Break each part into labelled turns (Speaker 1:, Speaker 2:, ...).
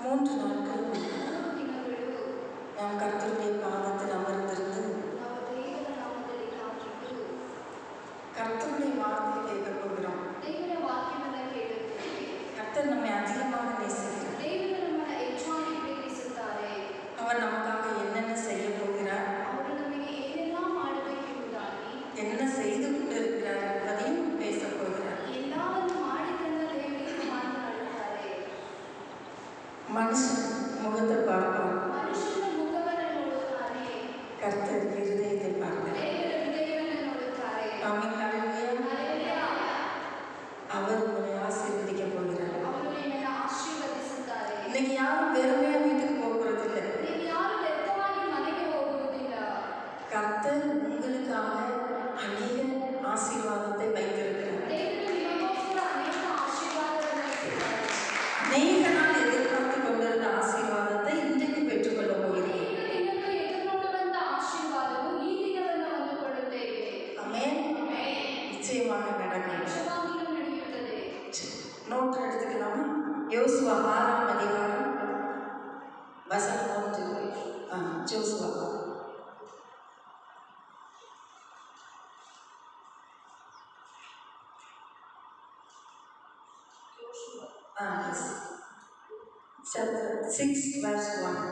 Speaker 1: 3 நாட்கள் நாம் கர்த்தருடைய பாதத்தில் அமர்ந்திருந்து கர்த்தருடைய வார்த்தை கேட்கப் போகிறோம். கர்த்தர் நம்மை அதிகமாக நேசிக்கிறார். அவர் நமக்காக என்னென்ன செய்ய போகிறார், என்ன செய்து கொண்டிருக்கிறார் என்பதையும் பேசப் போகிறார். மனுஷன் முகத்தை பார்ப்பான், கர்த்தர் இருதயத்தை பார்க்கிறார். ஆமென், ஹல்லேலூயா. அவர் உங்களை ஆசீர்வதிக்க போகிறார். இன்னைக்கு யாரும் வெறுமையா வீட்டுக்கு போகிறது இல்லை. கர்த்தர் உங்களுக்காக அநேக ஆசீர்வாதத்தை வைத்திருக்கிறார். அநேக நாள் எதிர்பார்த்து கொண்டிருந்த ஆசீர்வாதத்தை இன்றைக்கு பெற்றுக்கொள்ள போகிறீர்கள். ஆமென். நிச்சயமாக நடக்கும். நோட் எடுத்துக்கலாமா? யோசுவா 6ஆம் அதிகாரம் வசனம் 1. யோசுவா chapter 6 verse 1.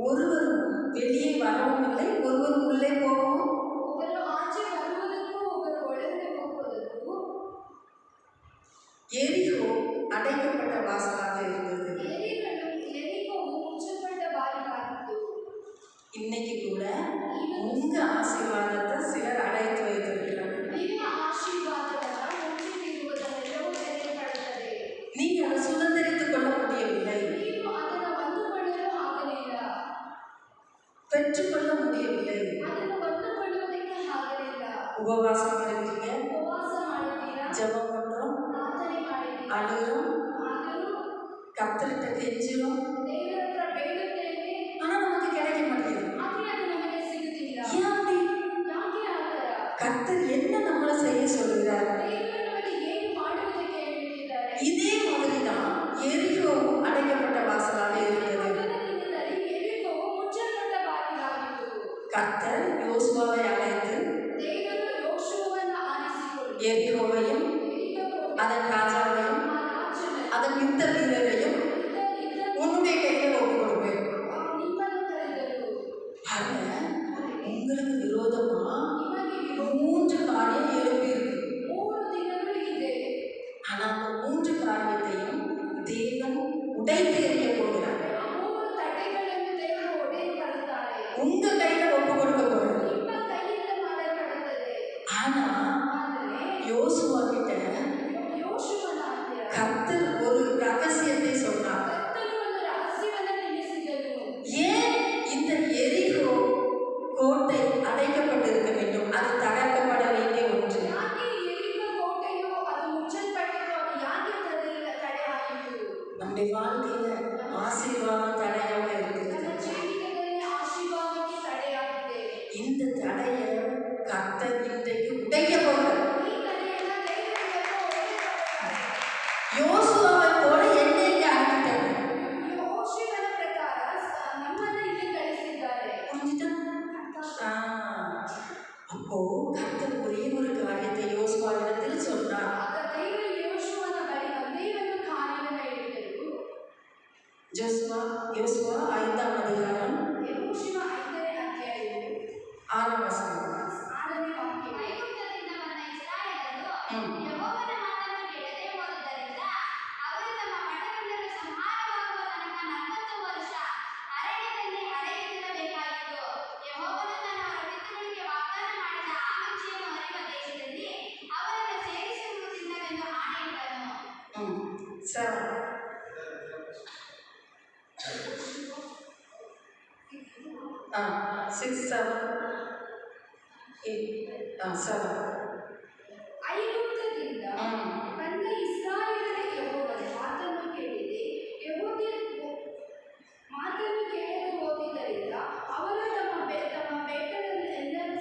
Speaker 1: ஒருவரும் வெளியே வரவும் இல்லை, ஒருவரும் உள்ளே போகவும் எரிகோ அடைக்கப்பட்ட வாசலாக இருந்தது. இன்னைக்கு கூட உங்க ஆசீர்வாதத்தை சிலர் அடைத்து வைத்திருக்கிறார்கள். நீங்க அதை சுதந்திரித்துக் கொள்ள முடியவில்லை, பெற்றுக்கொள்ள முடியவில்லை. உபவாசம் இருக்கிறீங்க, ஜெபம் பண்றோம், அழுகிறோம், கர்த்தர்கிட்ட கெஞ்சுறோம், ஆனா நமக்கு கிடைக்க மாட்டேங்குது. ஏன் அப்படி? கர்த்தர் என்ன நம்மளை செய்ய சொல்லுகிறார்? இதே மாதிரிதான் எரிகோ அடைக்கப்பட்ட வாசலாக இருந்தது. கர்த்தர் யோசுவாவை அழைத்து எரிகோவையும் அதன் ராஜாவையும் அதன் யுத்த வீரரையும் உன்னுடைய கையில் ஒப்பு கொடுப்பேன். உங்களுக்கு விரோதமா 3 காரியம் எழுப்பி இருக்கு. ஆனா அந்த 3 காரியத்தையும் தேவன் உடைத்து எறிய போகிறார். உங்க கையில ஒப்பு கொடுக்க போறார். ஆனா யோசுவா கிட்ட கர்த்தர் ஒரு ரகசியத்தை சொன்னார். ஏன் இந்த எரிகோ கோட்டை அடைக்கப்பட்டிருக்க வேண்டும்? அது தகர்க்கப்பட வேண்டிய ஒன்று. நம்முடைய வாழ்க்கையில ஆசீர்வாதம் தடையாக இருக்கிறது. இந்த தடையை கர்த்தர் இன்றைக்கு உடைக்க போகிறார். யோசுவாவை போல என்ன இங்க அனுப்பிட்டாங்க? அப்போ கர்த்தர் ஒரே ஒரு காரியத்தை யோசுவாவிடத்தில் சொன்னார். யோசுவா 5ஆம் அதிகாரம் 6ஆம் வசனம்.
Speaker 2: ಐಗುಪ್ತದಿಂದ ನನ್ನ ಇಸ್ರಾಯೇಲರ ಯೆಹೋವನ ಮಾತನ್ನು ಕೇಳಿದೆ. ಯೆಹೂದ್ಯರ ಮಾತನ್ನು ಕೇಳದೆ ಹೋಗಿದ್ದರಿಂದ ಅವರು ತಮ್ಮ ಬೇಟೆಗಳೆಲ್ಲರೂ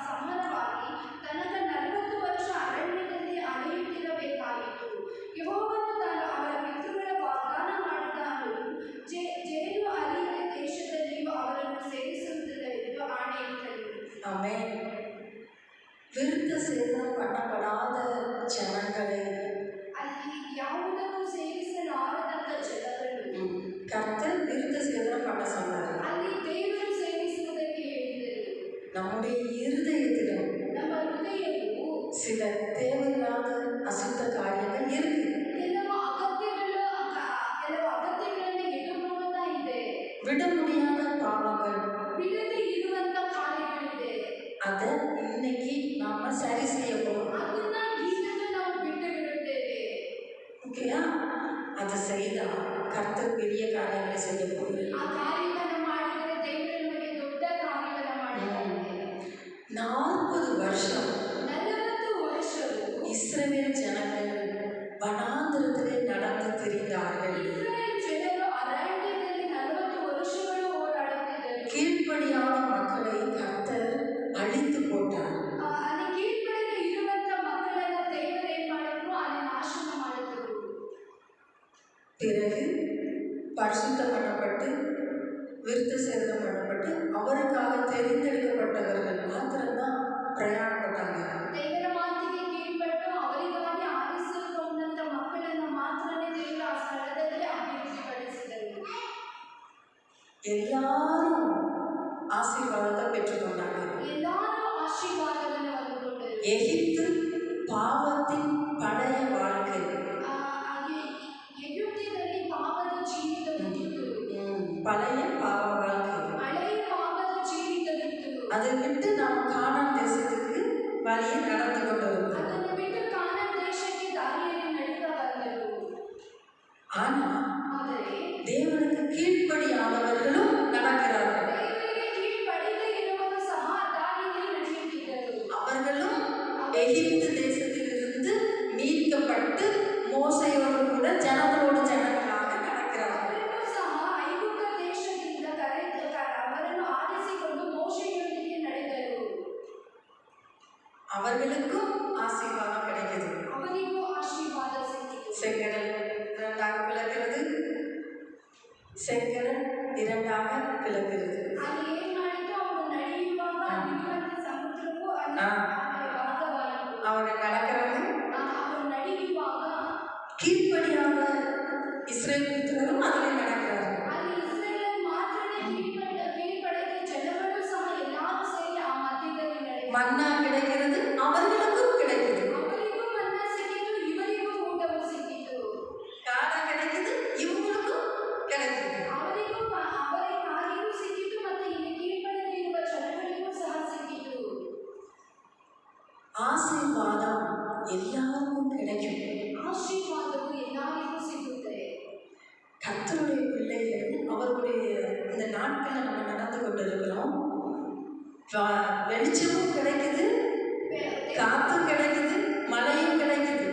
Speaker 2: ಸಮಾನವಾಗಿ ತನಕ 40 ವರ್ಷ ಅರಣ್ಯದಲ್ಲಿ ಅಲೆಯುತ್ತಿರಬೇಕಾಯಿತು. ಯೆಹೋವನು ತಾನು ಅವರ ಪಿತೃಗಳ ವಾಗ್ದಾನ ಮಾಡಿದ ಜೇನು ಹರಿಯುವ ದೇಶದಲ್ಲಿಯೂ ಅವರನ್ನು ಸೇರಿಸುವುದಿಲ್ಲವೆಂದು ಆಣೆಯಿಟ್ಟನು.
Speaker 1: ஆமென். விருத்த சேதனம் பண்ணப்படாத ஜனங்களை
Speaker 2: ಅಲ್ಲಿ ಯಾವುದಕ್ಕೂ ಸೇರಿಸಲಾರದಂತ ಜನಗಳು
Speaker 1: கர்த்தர் விருத்த சேதனம் பண்ண சொன்னார்.
Speaker 2: ಅಲ್ಲಿ ದೇವರು ಸೇರಿಸುವುದಕ್ಕೆ ಹೇಳಿದರು.
Speaker 1: நம்முடைய இருதயத்திலும்
Speaker 2: ನಮ್ಮ ಹೃದಯವು
Speaker 1: சில தேவையில்லாத அசுத்த காரியங்கள் இருக்கு.
Speaker 2: ಕೆಲವು ಅಗತ್ಯಗಳನ್ನು ಎದುರುಗೊಳ್ಳುತ್ತಾ ಇದೆ.
Speaker 1: விட முடியாத பாவங்கள்,
Speaker 2: ಬಿಡದೆ ಇರುವಂತ ಕಾರ್ಯಗಳಿದೆ.
Speaker 1: அதை இன்னைக்கு நாம சரி செய்ய போறோம்.
Speaker 2: ಅದನ್ನ ಈಗಲೇ ನಾವು ಬಿಟ್ಟು ಬಿಡುತ್ತೇವೆ.
Speaker 1: ஓகேயா? அதை செய்தா கர்த்தர் பெரிய காரியங்களை செய்ய போகுது.
Speaker 2: ಆ ಕಾರ್ಯವನ್ನು ಮಾಡಿದರೆ ದೇವರು ನಮಗೆ ದೊಡ್ಡ ಕಾರ್ಯವನ್ನು ಮಾಡಿದ್ದಾನೆ.
Speaker 1: 40 வருஷம்
Speaker 2: 40 ವರ್ಷವು
Speaker 1: இஸ்ரவேல் ஜனங்கள் வனாந்திரத்திலே நடந்து திரிந்தார்கள்.
Speaker 2: ಇಸ್ರಾಯೇಲ್ ಜನರು ಅರಣ್ಯದಲ್ಲಿ 40 ವರ್ಷಗಳು ಓಡಾಡುತ್ತಿದ್ದರು.
Speaker 1: கீழ்ப்படியாத மக்களை கர்த்தர் அழித்து போட்டார்.
Speaker 2: ಅಲ್ಲಿ ಕೀழ்ಪಡೆದ ಇರುವಂತ ಮಕ್ಕಳನ್ನ ದೇವರು ಏನ್ ಮಾಡಿದ್ರು? ಅಲ್ಲಿ ನಾಶನ ಮಾಡಿದ್ರು.
Speaker 1: பிறகு பரிசுத்தம் பண்ணப்பட்டு விருத்த சேதனம் பண்ணப்பட்டு அவருக்காக தெரிந்தெடுக்கப்பட்டவர்கள் மாத்திரம்தான் பிரயாணப்பட்டாங்க.
Speaker 2: ದೇವರ ಮಾತಿಗೆ ಕೀழ்ಪಟ್ಟು ಅವರಿಗಾಗಿ ಆರಿಸಿಕೊಂಡಂತ ಮಕ್ಕಳನ್ನ ಮಾತ್ರನೇ ದೇವರು ಆ ಸ್ಥಳದಲ್ಲಿ ಅಭಿವೃದ್ಧಿಪಡಿಸಿದರು.
Speaker 1: எல்லாரும் ஆசீர்வாதத்தை பெற்றுக்கொண்டாங்க.
Speaker 2: ಎಲ್ಲರೂ ಆಶೀರ್ವಾದವನ್ನು ಹೊಂದಿಕೊಂಡರು.
Speaker 1: எகிப்து பாவத்தின் பழைய வாழ்க்கை,
Speaker 2: ಎಗಿಪ್ತಿನಲ್ಲಿ ಪಾಪದ ಜೀವಿತವಿತ್ತು.
Speaker 1: பழைய பாவ வாழ்க்கை,
Speaker 2: ಹಳೆಯ ಪಾಪದ ಜೀವಿತವಿತ್ತು.
Speaker 1: அதை விட்டு நாம் கானான் தேசத்துக்கு வழியை நடந்து கொண்டிருந்தோம்.
Speaker 2: ಅದನ್ನು ಬಿಟ್ಟು ಕಾನಾನ್ ದೇಶಕ್ಕೆ ದಾರಿಯಲ್ಲಿ ನಡೀತಾ ಬಂದರು.
Speaker 1: ஆனா
Speaker 2: ಆದರೆ
Speaker 1: தேவனுக்கு கீழ்ப்படியாதவர்களும் நடக்கிறார்கள்.
Speaker 2: ದೇವರಿಗೆ ಕೀழ்ಪಡಿದೇ ಇರುವವರು ಸಹ ದಾರಿಯಲ್ಲಿ ನಡೆಯುತ್ತಿದ್ದರು.
Speaker 1: அவர்களும் எகிப்து தேசத்திலிருந்து மீட்கப்பட்டு மோசையோடு கூட ஜனங்களோடு ஜனங்களாக நடக்கிறார்கள்.
Speaker 2: ಅವರನ್ನು ಸಹ ಐಗುಪ್ತ ದೇಶದಿಂದ ಅವರನ್ನು ಆರಿಸಿಕೊಂಡು ಮೋಶೆಯೊಂದಿಗೆ ನಡೆದರು.
Speaker 1: அவர்களுக்கும் ஆசீர்வாதம் கிடைக்குது.
Speaker 2: ಅವರಿಗೂ ಆಶೀರ್ವಾದ ಸಿಕ್ಕಿತು.
Speaker 1: செங்கடல் இரண்டாக பிளக்கிறது, செங்கடல் இரண்டாக பிளக்கிறது.
Speaker 2: ಅಲ್ಲಿ ಏನ್ ಮಾಡಿದ್ರು? ಅವರು ನಡೆಯುವಾಗ ಅಲ್ಲಿರುವಂತ ಸಮುದ್ರವು ಅಲ್ಲಿ ಭಾಗವಾಯಿತು.
Speaker 1: அவங்க நடக்கிறாங்க.
Speaker 2: ಅವರು ನಡೆಯುವಾಗ
Speaker 1: கீழ்ப்படியாத இஸ்ரேல் புத்திரரும் அதில் நடக்கிறார்கள்.
Speaker 2: ಅಲ್ಲಿ ಇಸ್ರೇಲ್ ಮಾತ್ರನೇ ಕೀழ்ಪಡೆದ ಜನಗಳು ಸಹ ಎಲ್ಲರೂ ಸೇರಿ ಆ ಮಧ್ಯದಲ್ಲಿ ನಡೆದರು.
Speaker 1: மன்னா கிடைக்கிறது, அவர்களுக்கும் கிடைக்குது.
Speaker 2: ಅವರಿಗೂ ಮನ್ನಾ ಸಿಕ್ಕಿತು, ಇವರಿಗೂ ಊಟವು ಸಿಕ್ಕಿತು.
Speaker 1: காடா கிடைக்குது, இவங்களுக்கும் கிடைக்குது.
Speaker 2: ಅವರಿಗೂ ಸಿಕ್ಕಿತು ಮತ್ತು ಇಲ್ಲಿ ಕೀழ்ಪಡೆದಿರುವ ಜನಗಳಿಗೂ ಸಹ ಸಿಕ್ಕಿತು.
Speaker 1: ஆசீர்வாதம் எல்லாருக்கும் கிடைக்கும்.
Speaker 2: ಆಶೀರ್ವಾದವು ಎಲ್ಲರಿಗೂ ಸಿಗುತ್ತೆ.
Speaker 1: கர்த்தருடைய பிள்ளைகள் அவருடைய இந்த நாட்களில் நம்ம நடந்து கொண்டிருக்கிறோம். வெளிச்சமும் கிடைக்குது, காத்தும் கிடைக்குது, மழையும் கிடைக்குது.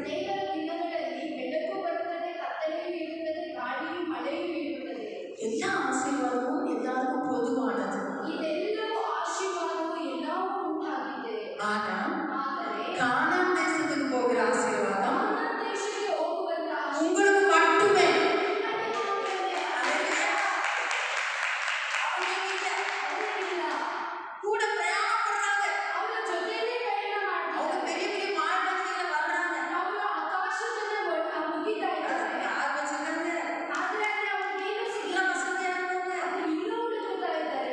Speaker 2: ದೇವರ ದಿನಗಳಲ್ಲಿ ಬೆಳಕು ಬರುತ್ತದೆ, ಕತ್ತಲೆಯೂ ಇರುತ್ತದೆ, ಗಾಳಿಯೂ ಮಳೆಯೂ ಇರುತ್ತದೆ.
Speaker 1: எல்லா ஆசீர்வாதமும் எல்லாருக்கும் பொதுவானது.
Speaker 2: ಇದೆಲ್ಲವೂ ಆಶೀರ್ವಾದವು ಎಲ್ಲವೂ ಉಂಟಾಗಿದೆ.
Speaker 1: ஆனா
Speaker 2: ಆದರೆ
Speaker 1: கானான் தேசத்துக்கு போகிற ஆசீர்வாதம்
Speaker 2: ಕಾನಾನ್ ದೇಶಕ್ಕೆ ಹೋಗುವಂತ
Speaker 1: உங்களுக்கு மட்டுமே. கூட பிரயாணப்படுறாங்க.
Speaker 2: ಅವರ ಜೊತೆಯಲ್ಲಿ ಪ್ರಯಾಣ
Speaker 1: அவங்க
Speaker 2: ಮಾಡ್ತಾರೆ.
Speaker 1: பெரிய பெரிய மாநிலத்துல வர்றாங்க.
Speaker 2: ಅವರು ಆಕಾಶವನ್ನ ಮುಗಿತಾ ಇದ್ದಾರೆ.
Speaker 1: யார் வச்சிருக்காங்க?
Speaker 2: ಆದ್ರೆ ಅಲ್ಲಿ ಅವ್ರಿಗೆ ಏನು ಸಿಗಲ್ಲ.
Speaker 1: எல்லாம் வசதியா இருந்தவங்க.
Speaker 2: ಅವರು ಇನ್ನೂ ಹುಡುಕುತ್ತಾ ಇದ್ದಾರೆ.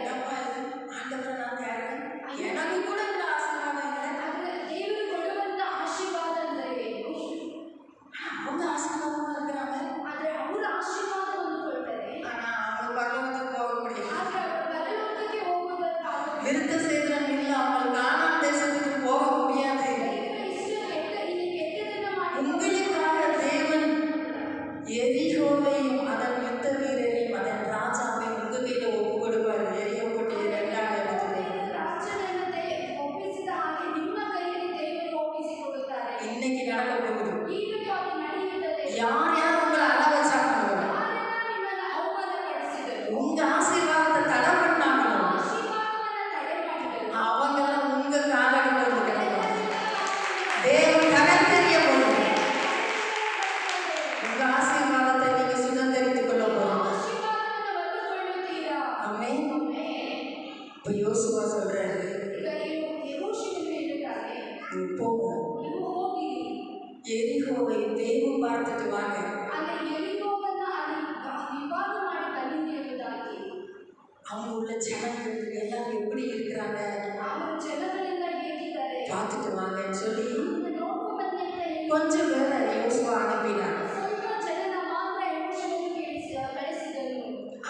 Speaker 1: ஆண்டவரை நான் தேடுறேன். எனக்கு கூட இந்த ஆசீர்வாதம் இல்லை.
Speaker 2: ಆದ್ರೆ ದೇವರು ಕೊಡುವಂತ ಆಶೀರ್ವಾದ ಅಂದ್ರೆ ಏನು?
Speaker 1: அவங்க ஆசீர்வாதமா இருக்கிறாங்க.
Speaker 2: ಆದ್ರೆ ಅವರ ಆಶೀರ್ವಾದವನ್ನು ಕೊಡ್ತಾರೆ.
Speaker 1: ஆனா அவங்க பரலோகத்துக்கு போக முடியும்.
Speaker 2: ಆದ್ರೆ ಅವರು ಪರಲೋಕಕ್ಕೆ ಹೋಗುವುದಕ್ಕಾಗಲ್ಲ.
Speaker 1: விருத்த சேதனம் இல்லாமல் கானான் தேசத்துக்கு போக முடியாது.
Speaker 2: ದೇವರು ಇಷ್ಟು ಇಲ್ಲಿ ಕೆಟ್ಟದನ್ನ ಮಾಡಿ
Speaker 1: உங்களுக்காக தேவன் எரிகோவையும் அதன் யுத்த வீரரையும் அதன் ராஜாவையும் உங்க கையில ஒப்பு கொடுப்பாரு. எரியோ கோட்டையை 2ஆக எடுத்துக்கொண்டு
Speaker 2: ರಾಜನನ್ನ
Speaker 1: யோசுவா சொல்றாரு,
Speaker 2: ಈಗ ಯೆಹೋಶುವನು ಹೇಳಿದ್ದಾನೆ,
Speaker 1: போங்க
Speaker 2: ನೀವು ಹೋಗಿ
Speaker 1: எரிகோவை வேவு பார்த்துட்டு வாங்க.
Speaker 2: ಅಲ್ಲಿ ಯೆರಿಕೋವನ್ನ ಅಲ್ಲಿ ವಿಭಾಗ ಮಾಡಿ ಬನ್ನಿ ಎಂಬುದಾಗಿ.
Speaker 1: அவங்க உள்ள ஜனங்கள் எல்லாரும் எப்படி இருக்கிறாங்க
Speaker 2: ಅವರ ಜನಗಳೆಲ್ಲ ಹೇಗಿದ್ದಾರೆ
Speaker 1: பார்த்துட்டு வாங்கன்னு சொல்லி
Speaker 2: ಅದನ್ನ ನೋಡ್ಕೊಂಡು ಬನ್ನಿ ಅಂತ ಹೇಳಿ
Speaker 1: கொஞ்சம் பேரை யோசுவா அனுப்பினார்.
Speaker 2: ಸ್ವಲ್ಪ ಜನನ ಮಾತ್ರ ಯೆಹೋಶುವನು ಕಳಿಸಿದನು.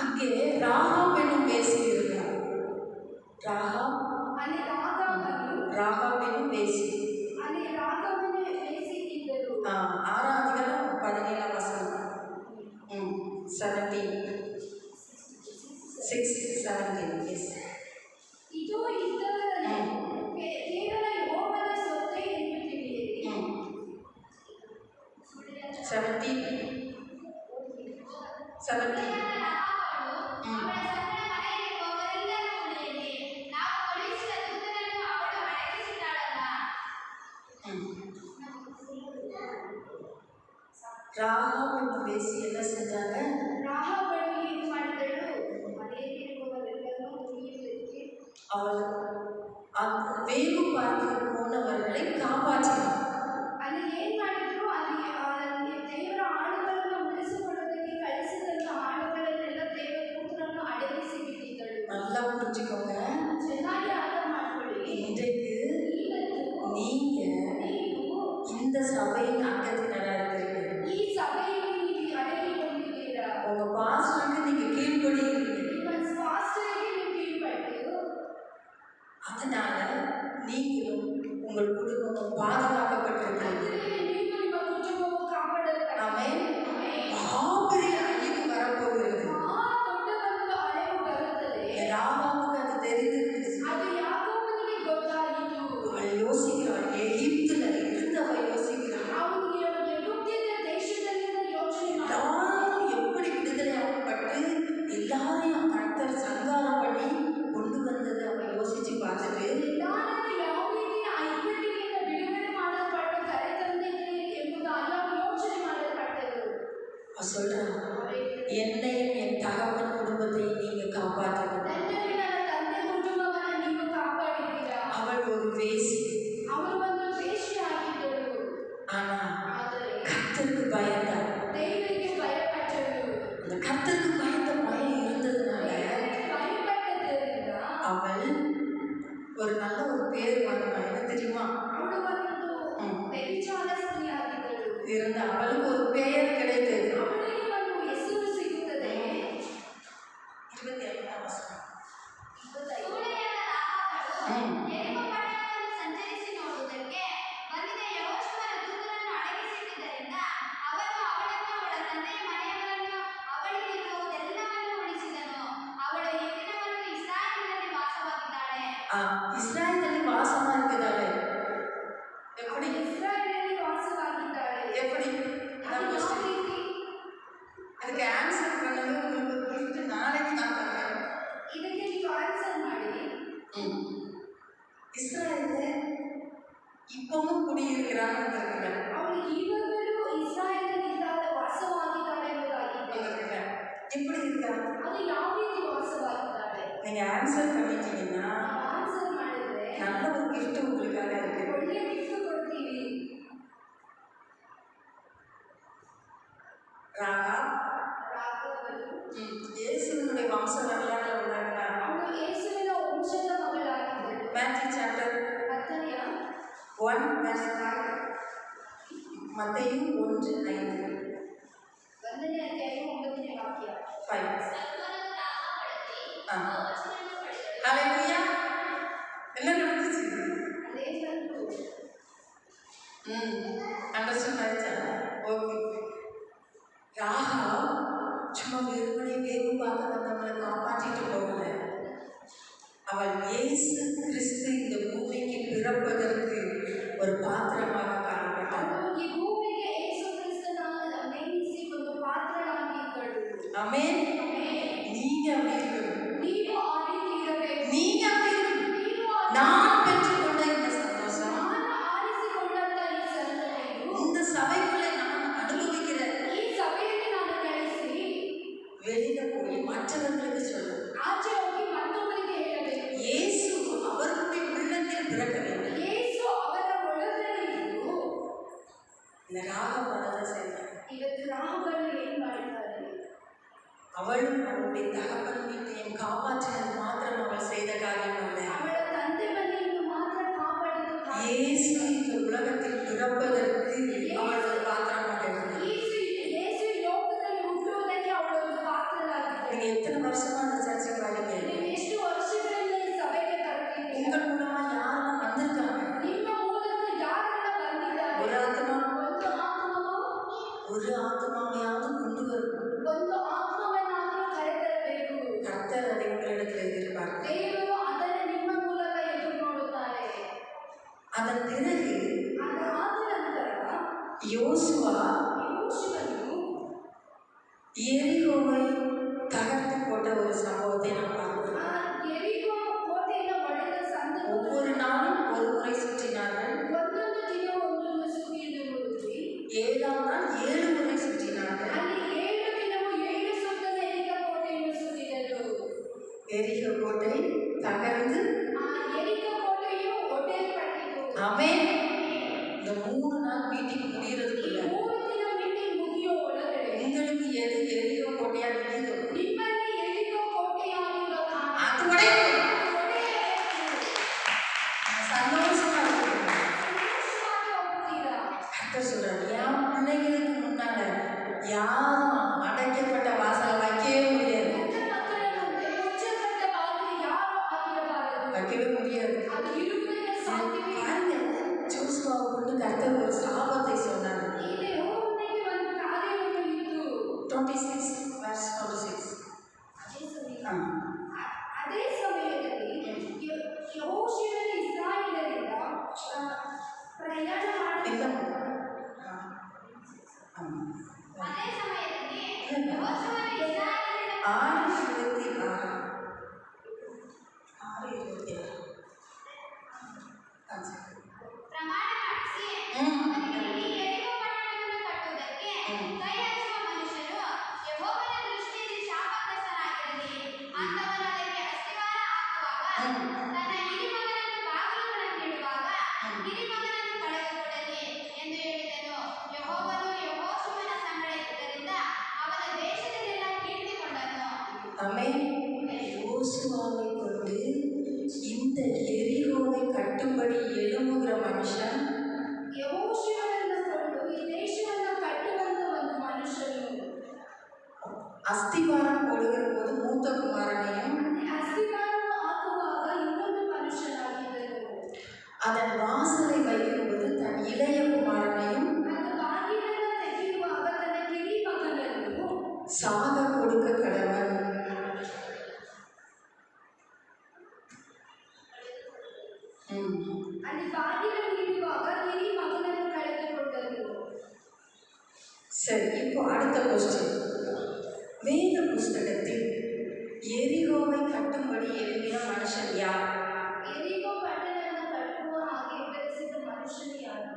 Speaker 1: அங்கே ராகாப் என்னும் வேசி இருந்தார்.
Speaker 2: ಅಲ್ಲಿ
Speaker 1: ராகாப் என்னும் வேசி.
Speaker 2: ಅಲ್ಲಿ ರಾಗವನು ಬೇಸಿ ಇದ್ದರು.
Speaker 1: 6ஆம் அதிகாரம் 17ஆம் வசனம். 17 6:17. Yes.
Speaker 2: ಇದು ಇದ್ದವರನ್ನು ಕೇವಲ ಯೆಹೋವನ ಸ್ವತ್ತೇ ಎಂದು ತಿಳಿಯಿರಿ. 17. ராகாப் என்னும் வேசி என்ன செஞ்சாங்க? ರಾಹಬಳು ಏನು ಮಾಡಿದಳು? ಮನೆಯಲ್ಲಿರುವವರೆಲ್ಲರೂ ಉಳಿಯುವುದಕ್ಕೆ
Speaker 1: அவள் வேவு பார்த்து போனவர்களை காப்பாற்றினார்.
Speaker 2: ಅಲ್ಲಿ ಏನ್ ಮಾಡಿದ್ರು? ಅಲ್ಲಿ ದೇವರ ಆಳುಗಳನ್ನು ಉಳಿಸಿಕೊಳ್ಳೋದಕ್ಕೆ ಕಳಿಸಿದಂತ ಆಳುಗಳನ್ನೆಲ್ಲ ದೇವದೂತರನ್ನು ಅಡಗಿಸಿ ಬಿಟ್ಟಿದ್ದಳು.
Speaker 1: நல்லா புரிஞ்சுக்கோங்க.
Speaker 2: ಚೆನ್ನಾಗಿ ಅರ್ಥ ಮಾಡ್ಕೊಳ್ಳಿ.
Speaker 1: இன்றைக்கு நீங்க இந்த சபையின் அங்கத்தினரா இருக்கிறீங்க.
Speaker 2: ಈ ಸಭೆಯಲ್ಲಿ ನೀವು ಅಡಗಿಕೊಂಡಿದ್ದೀರಾ.
Speaker 1: உங்க பாஸ்டருக்கு நீங்க கீழ்ப்படிகிறீங்க.
Speaker 2: ನಿಮ್ಮ ಪಾಸ್ಟರಿಗೆ ನೀವು ಕೀழ்ಪಟ್ಟು
Speaker 1: அதனால நீங்களும் உங்கள் குடும்பமும் பாதுகாக்கப்பட்டிருக்கிறீங்க.
Speaker 2: ನೀವು ನಿಮ್ಮ ಕುಟುಂಬವು ಕಾಪಾಡಲ್ಪಟ್ಟಿದೆ.
Speaker 1: ஆமென். மகாபெரிய அழிவு வரப்போகிறது.
Speaker 2: ದೊಡ್ಡ ಒಂದು ಅಳೆವು ಬರುತ್ತದೆ.
Speaker 1: ராகாவுக்கு அது தெரிந்திருந்தது.
Speaker 2: ಅದು ಯಾಕೋಬನಿಗೆ ಗೊತ್ತಾಯಿತು.
Speaker 1: அவள் யோசிக்கிறாள், எகிப்துல இருந்தவள் யோசிக்கிறாள்,
Speaker 2: ಅವನು ಎಗುಪ್ತಿಯ ದೇಶದಲ್ಲಿಂದ ಯೋಚನೆ ಮಾಡಿದ.
Speaker 1: எல்லாரும் எப்படி விடுதலையாக்கப்பட்டு எல்லாரையும் கர்த்தர் சங்காரம் பண்ணி கொண்டு வந்தது அவள் யோசிச்சு பார்த்துட்டு
Speaker 2: ಎಲ್ಲರನ್ನು ಯಾವ ರೀತಿ ಆ ಇಕ್ಕಟ್ಟಿನಿಂದ ಬಿಡುಗಡೆ ಮಾಡಲ್ಪಟ್ಟು ಕರೆ ತಂದಿದ್ದೀರಿ ಎಂಬುದಾಗಿ ಅವನು ಯೋಚನೆ ಮಾಡಲ್ಪಟ್ಟರು.
Speaker 1: அவள் சொல்றாள், என்னையும் என் தகப்பன் குடும்பத்தையும் நீங்க காப்பாற்றணும்.
Speaker 2: ನನ್ನನ್ನು ನನ್ನ ತಂದೆ ಕುಟುಂಬವನ್ನು ನೀವು ಕಾಪಾಡಿದ್ದೀರಾ.
Speaker 1: அவள் ஒரு வேசி.
Speaker 2: ಅವರು ಒಂದು ವೇಶ್ಯೆಯಾಗಿದ್ದರು.
Speaker 1: ஆனா
Speaker 2: ಆದರೆ
Speaker 1: கர்த்தருக்கு பயந்தாள்.
Speaker 2: ದೇವರಿಗೆ ಭಯಪಟ್ಟಳು.
Speaker 1: அந்த கர்த்தருக்கு பயந்த பயம் இருந்ததுனால
Speaker 2: ಭಯಪಟ್ಟದ್ದರಿಂದ
Speaker 1: அவள் ஒரு நல்ல ஒரு பேர் வாங்கினா. என்ன தெரியுமா?
Speaker 2: ಅವಳು ಒಂದು ವ್ಯಭಿಚಾರ ಸ್ತ್ರೀಯಾಗಿದ್ದಳು.
Speaker 1: இருந்த அவளுக்கு ஒரு பெயர் கிடைத்தது.
Speaker 2: ಅವಳಿಗೆ ಒಂದು ಹೆಸರು ಸಿಗುತ್ತದೆ.
Speaker 1: 25ஆம் வசனம்.
Speaker 3: ಸೂಳೆಯಾದ ರಾಹಾಬಳು ಯೆರಿಕೋ ಪಟ್ಟಣವನ್ನು ಸಂಚರಿಸಿ ನೋಡುವುದಕ್ಕೆ ಬಂದಿದ್ದ ಯೆಹೋಶುವನ ದೂತರನ್ನು ಅಡಗಿಸಿದ್ದರಿಂದ ಅವನು ಅವಳನ್ನು ಅವಳ ತಂದೆಯ ಮನೆಯವರನ್ನು ಅವಳಿಗಿರುವುದೆಲ್ಲವನ್ನೂ ಉಳಿಸಿದನು. ಅವಳು ಎಂದಿನವರೆಗೂ ಇಸ್ರಾಯೇಲಿನಲ್ಲಿ ವಾಸವಾಗಿದ್ದಾಳೆ.
Speaker 1: இஸ்ராயேலில் வாசமா இருக்குதாலே எப்படி
Speaker 2: ಇಸ್ರಾಯೇಲಲ್ಲಿ ವಾಸವಾಗಿದ್ದಾಳೆ.
Speaker 1: எப்படி
Speaker 2: ಅದು ಯಾವ ರೀತಿ?
Speaker 1: அதுக்கு ஆன்சர் பண்ணது உங்களுக்கு குறித்து நாளைக்கு நான் தரேன்.
Speaker 2: ಇದಕ್ಕೆ ನೀವು ಆನ್ಸರ್ ಮಾಡಿ.
Speaker 1: இஸ்ராயேல்ல இப்பவும் குடியிருக்கிறான்னு வந்திருக்குங்க.
Speaker 2: ಅವಳು ಈವಾಗಲೂ ಇಸ್ರಾಯೇಲಿನಿಂದ ವಾಸವಾಗಿದ್ದಾಳೆ ಎಂಬುದಾಗಿದೆ.
Speaker 1: வந்திருக்குங்க. எப்படி இருக்கா?
Speaker 2: ಅದು ಯಾವ ರೀತಿ ವಾಸವಾಗಿದ್ದಾಳೆ?
Speaker 1: நீங்க ஆன்சர் பண்ணிட்டீங்கன்னா
Speaker 2: ನಾವು ಆನ್ಸರ್ ಮಾಡಿದ್ರೆ
Speaker 1: நல்ல ஒரு gift உங்களுக்காக இருக்கு.
Speaker 2: ಒಳ್ಳೆ ಗಿಫ್ಟ್ ಕೊಡ್ತೀವಿ.
Speaker 1: ராகாப்
Speaker 2: ರಾಘವನು
Speaker 1: இயேசுவினுடைய வம்ச வரலாறுல உள்ளாங்க.
Speaker 2: ಅವಳು ಯೇಸುವಿನ ವಂಶದ ಮಗಳಾಗಿದ್ದಳು.
Speaker 1: மேத்யூ சாப்டர்
Speaker 2: ಮತ್ತಾಯ
Speaker 1: 1:5. மத்தேயு 1:5.
Speaker 2: 1ನೇ ಅಧ್ಯಾಯ 9ನೇ ವಾಕ್ಯ.
Speaker 1: 5.
Speaker 3: ಸಲ್ಮನನು ರಾಹಾಬಳಲ್ಲಿ ಬಹುವಚನವನ್ನು ಪಡೆದಳು.
Speaker 1: ஹalleluya. என்ன நடந்துச்சு?
Speaker 2: ಅದೇನಂದ್ರು?
Speaker 1: அண்டர்ஸ்டாண்ட் ஆயிடுச்சா? ஓகே. ராகாப் சும்மா வெறுமனே வேவு பார்க்க வந்தவங்களை காப்பாற்றிட்டு போகல. அவள் இயேசு கிறிஸ்து இந்த பூமிக்கு பிறப்பதற்கு ஒரு பாத்திரமாக காணப்பட்டாள்.
Speaker 2: ಅವಳು ಈ ಭೂಮಿಗೆ ಯೇಸು ಕ್ರಿಸ್ತನನ್ನು ನೇಮಿಸಿ ಒಂದು ಪಾತ್ರಳಾಗಿದ್ದಳು.
Speaker 1: ஆமென். நீங்க அப்படி இருக்கணும்.
Speaker 2: ನೀವು ಆ ರೀತಿ ಇರಬೇಕು.
Speaker 1: நீங்க அப்படி இருக்கணும்.
Speaker 2: ನೀವು ಆ
Speaker 1: நான் பெற்றுக்கொண்ட இந்த சந்தோஷம்,
Speaker 2: ನಾನು ಆರಿಸಿಕೊಂಡಂತ ಈ ಸಂತತಿಯು
Speaker 1: இந்த சபைக்குள்ளே நான் அனுபவிக்கிற
Speaker 2: ಈ ಸಭೆಯಲ್ಲಿ ನಾನು ಕಳಿಸಿ
Speaker 1: வெளியில போய் மற்றவர்களுக்கு சொல்லணும்.
Speaker 2: ಆಚೆ ಹೋಗಿ ಮತ್ತೊಬ್ಬರಿಗೆ ಹೇಳಬೇಕು.
Speaker 1: பிறக்க வேண்டும்.
Speaker 2: ಯೇಸು ಅವರ ಒಳಗಡೆ ಇದ್ದು
Speaker 1: இந்த ராகம் வரதான் செய்தார்.
Speaker 2: ಇವತ್ತು ರಾಹುಗಳು ಏನ್ ಮಾಡಿದ್ದಾರೆ?
Speaker 1: அவளும் அவளுடைய தகப்பன் வீட்டையும் காப்பாற்றினது மாத்திரம் அவள் செய்த காரியம் அல்ல.
Speaker 2: ಅವಳ ತಂದೆ ಮನೆಯನ್ನು ಮಾತ್ರ ಕಾಪಾಡಿದ್ದು ಕಾರಣ.
Speaker 1: இயேசு இந்த உலகத்தில் பிறப்பதற்கு அவள் ஒரு பாத்திரமாக இருந்தார்.
Speaker 2: ಯೇಸು ಈ ಲೋಕದಲ್ಲಿ ಹುಟ್ಟುವುದಕ್ಕೆ ಅವಳು ಒಂದು ಪಾತ್ರರಾಗಿದ್ದಾಳೆ.
Speaker 1: நீங்க எத்தனை வருஷமா அந்த சர்ச்சுக்கு வரீங்க?
Speaker 2: ನೀವು ಎಷ್ಟು ವರ್ಷಗಳಿಂದ ಈ ಸಭೆಗೆ ಬರ್ತಿದ್ದೀರಿ?
Speaker 1: உங்கள் மூலமா யாரெல்லாம் வந்திருக்காங்க?
Speaker 2: ನಿಮ್ಮ ಮೂಲಕ ಯಾರೆಲ್ಲ ಬಂದಿದ್ದಾರೆ?
Speaker 1: ஒரு ஆத்மா
Speaker 2: ಒಂದು
Speaker 1: ஆத்மாவையாவது கொண்டு வரணும்.
Speaker 2: ಒಂದು ಆತ್ಮವನ್ನಾದರೂ ಕರೆತರಬೇಕು.
Speaker 1: கர்த்தர் அதை உங்களிடத்தில் எதிர்பார்க்கிறார்.
Speaker 2: ದೇವರು ಅದನ್ನು ನಿಮ್ಮ ಮೂಲಕ ಎದುರು ನೋಡುತ್ತಾರೆ.
Speaker 1: அதன் பிறகு
Speaker 2: ಅದಾದ ನಂತರ
Speaker 1: யோசுவா
Speaker 2: ಯೆಹೋಶುವನು
Speaker 1: எரிகோவை தகர்த்து போட்ட ஒரு சம்பவத்தை நாம் பார்க்கிறோம்.
Speaker 2: ಯೆರಿಕೋ ಕೋಟೆಯನ್ನು ಒಡೆದ ಸಂದರ್ಭ
Speaker 1: ஒவ்வொரு நாளும் ஒரு முறை சுற்றினார்கள்.
Speaker 2: ಒಂದೊಂದು ದಿನ ಒಂದೊಂದು ಸುದ್ದಿಯನ್ನು ನೋಡಿದ್ವಿ.
Speaker 1: 7ஆம் நாள் 7 முறை சுற்றினார்கள்.
Speaker 2: ಅಲ್ಲಿ 7 ದಿನವೂ 7 ಸುತ್ತಲ ಎರಿಕೋ ಕೋಟೆಯನ್ನು ಸುತ್ತಿದರು.
Speaker 1: எரிகோ கோட்டை தகர்ந்து
Speaker 2: ಆ ಎರಿಕೋ ಕೋಟೆಯು ಒಡೆಯಲ್ಪಟ್ಟಿತು.
Speaker 1: ஆமென். இந்த 3 நாள் மீட்டிங்
Speaker 2: ಈ
Speaker 1: முடியறதுக்குள்ள
Speaker 2: 3 ದಿನ ಮೀಟಿಂಗ್ ಮುಗಿಯೋ ಒಳಗಡೆ
Speaker 1: உங்களுக்கு எது எரிகோ கோட்டையா நிக்குதோ
Speaker 2: ನಿಮ್ಮಲ್ಲಿ ಎರಿಕೋ ಕೋಟೆಯಾಗಿರೋ ಕಾರಣ
Speaker 1: அது உடையும்.
Speaker 2: ಒಡೆಯಬೇಕು.
Speaker 1: சந்தோஷமா இருக்கும்.
Speaker 2: ಸಂತೋಷವಾಗಿ ಹೋಗ್ತೀರಾ?
Speaker 1: கர்த்தர் சொல்றாரு, என் பிள்ளைகளுக்கு முன்னால யாரும் அடைக்கப்பட்ட வாசலை வைக்கவே முடியாது.
Speaker 2: ನನ್ನ ಮಕ್ಕಳ ಮುಂದೆ ಮುಚ್ಚಲ್ಪಟ್ಟ ಬಾಗಿಲು ಯಾರೂ ಆಗಿರಬಾರದು.
Speaker 1: வைக்கவே முடியாது.
Speaker 2: ಅದು ಇರುವುದಕ್ಕೆ ಸಾಧ್ಯವೇ ಇಲ್ಲ.
Speaker 1: பாருங்க, ஜோசுவாவை கொண்டு கர்த்தர் ஒரு சாபத்தை சொன்னார்.
Speaker 2: ಈ ಯೆಹೋವನಿಗೆ ಒಂದು ಕಾರ್ಯವನ್ನು ಇತ್ತು.
Speaker 1: 26 verse 26.
Speaker 2: ಅದೇ ಸಮಯದಲ್ಲಿ ಯೆಹೋಶುವನು ಇಸ್ರಾಯೇಲರಿಂದ ಪ್ರಯಾಣ
Speaker 1: இந்த
Speaker 2: ಮಾಡಿದ
Speaker 3: ಅದೇ ಸಮಯದಲ್ಲಿ
Speaker 1: ಇಲ್ಲ.
Speaker 3: ಯೆಹೋಶುವನು ಇಸ್ರಾಯೇಲಿನ
Speaker 1: 6:26. 6:26.
Speaker 3: ಪ್ರಮಾಣ ಮಾಡಿಸಿ
Speaker 1: ಹ್ಮ್.
Speaker 3: ಅವನಿಗೆ ಈ ಯೆರಿಕೋ ಪಟ್ಟಣವನ್ನು ಕಟ್ಟುವುದಕ್ಕೆ ಕೈ ಹಚ್ಚುವ ಮನುಷ್ಯನು ಯೆಹೋವನ ದೃಷ್ಟಿಯಲ್ಲಿ ಶಾಪಗ್ರಸ್ತನಾಗಿರಲಿ. ಅಂತವನು ಅದಕ್ಕೆ ಅಸ್ತಿವಾರ ಹಾಕುವಾಗ ತನ್ನ ಹಿರಿಮಗನನ್ನು ಬಾಗಿಲುಗಳನ್ನಿಡುವಾಗ ಹಿರಿಮಗನನ್ನು ಕಳೆದುಕೊಡಲಿ ಎಂದು ಹೇಳಿದನು. ಯೆಹೋವನು ಯೆಹೋಶುವನ ಸಂಗಡ ಇದ್ದುದರಿಂದ ಅವನ ದೇಶದಲ್ಲೆಲ್ಲ ಕೀರ್ತಿಗೊಂಡನು.
Speaker 1: ஆமென். யோசுவாவை கொண்டு இந்த எரிகோவை கட்டும்படி எழும்புகிற மனுஷன்
Speaker 2: ಯೆಹೋಶುವನನ್ನು ಕೊಂಡು ಈ ದೇಶವನ್ನು ಕಟ್ಟುವಂತ ಒಂದು ಮನುಷ್ಯನು
Speaker 1: அஸ்திவாரம் போடுகிற போது மூத்த குமாரனையும்
Speaker 2: ಅಸ್ತಿವಾರವನ್ನು ಹಾಕುವಾಗ ಇನ್ನೊಂದು ಮನುಷ್ಯನಾಗಿದ್ದನು.
Speaker 1: அதன் வாசலை வைக்கும்போது தன் இளைய குமாரனையும்
Speaker 2: ಅದು ಬಾಗಿಲನ್ನು ತೆಗೆಯುವಾಗ ತನ್ನ ಕಿರಿ ಮಗನನ್ನು
Speaker 1: சாக கொடுக்க கடவன்.
Speaker 2: ಅಲ್ಲಿ ಬಾಗಿಲನ್ನು ಇಡುವಾಗ ಕಿರಿ ಮಗನನ್ನು ಕಳೆದುಕೊಂಡನು.
Speaker 1: சரி, இப்போ அடுத்த கொஸ்டின். வேத புஸ்தகத்தில் எரிகோவை கட்டும்படி எழுதின மனுஷன் யார்?
Speaker 2: ಎರಿಕೋ ಪಟ್ಟಣವನ್ನು ಕಟ್ಟುವ ಹಾಗೆ ಬೆಳೆಸಿದ ಮನುಷ್ಯನು ಯಾರು?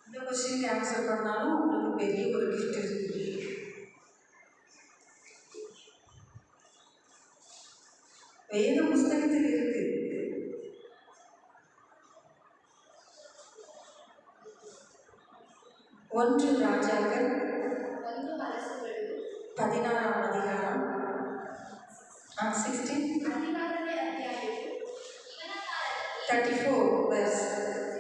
Speaker 1: இந்த கொஸ்டினுக்கு ஆன்சர் பண்ணாலும் உங்களுக்கு பெரிய ஒரு கிஃப்ட் இருக்கு. வேத புஸ்தகத்தில் இருக்கு. ஒன்று ராஜாக்கள்
Speaker 2: ಒಂದು ಅರಸುಗಳು
Speaker 1: 16ஆம் அதிகாரம் 16
Speaker 2: ಹದಿನಾರನೇ ಅಧ್ಯಾಯವು
Speaker 3: ಇವನ ಕಾಲದಲ್ಲಿ
Speaker 1: 34 verse.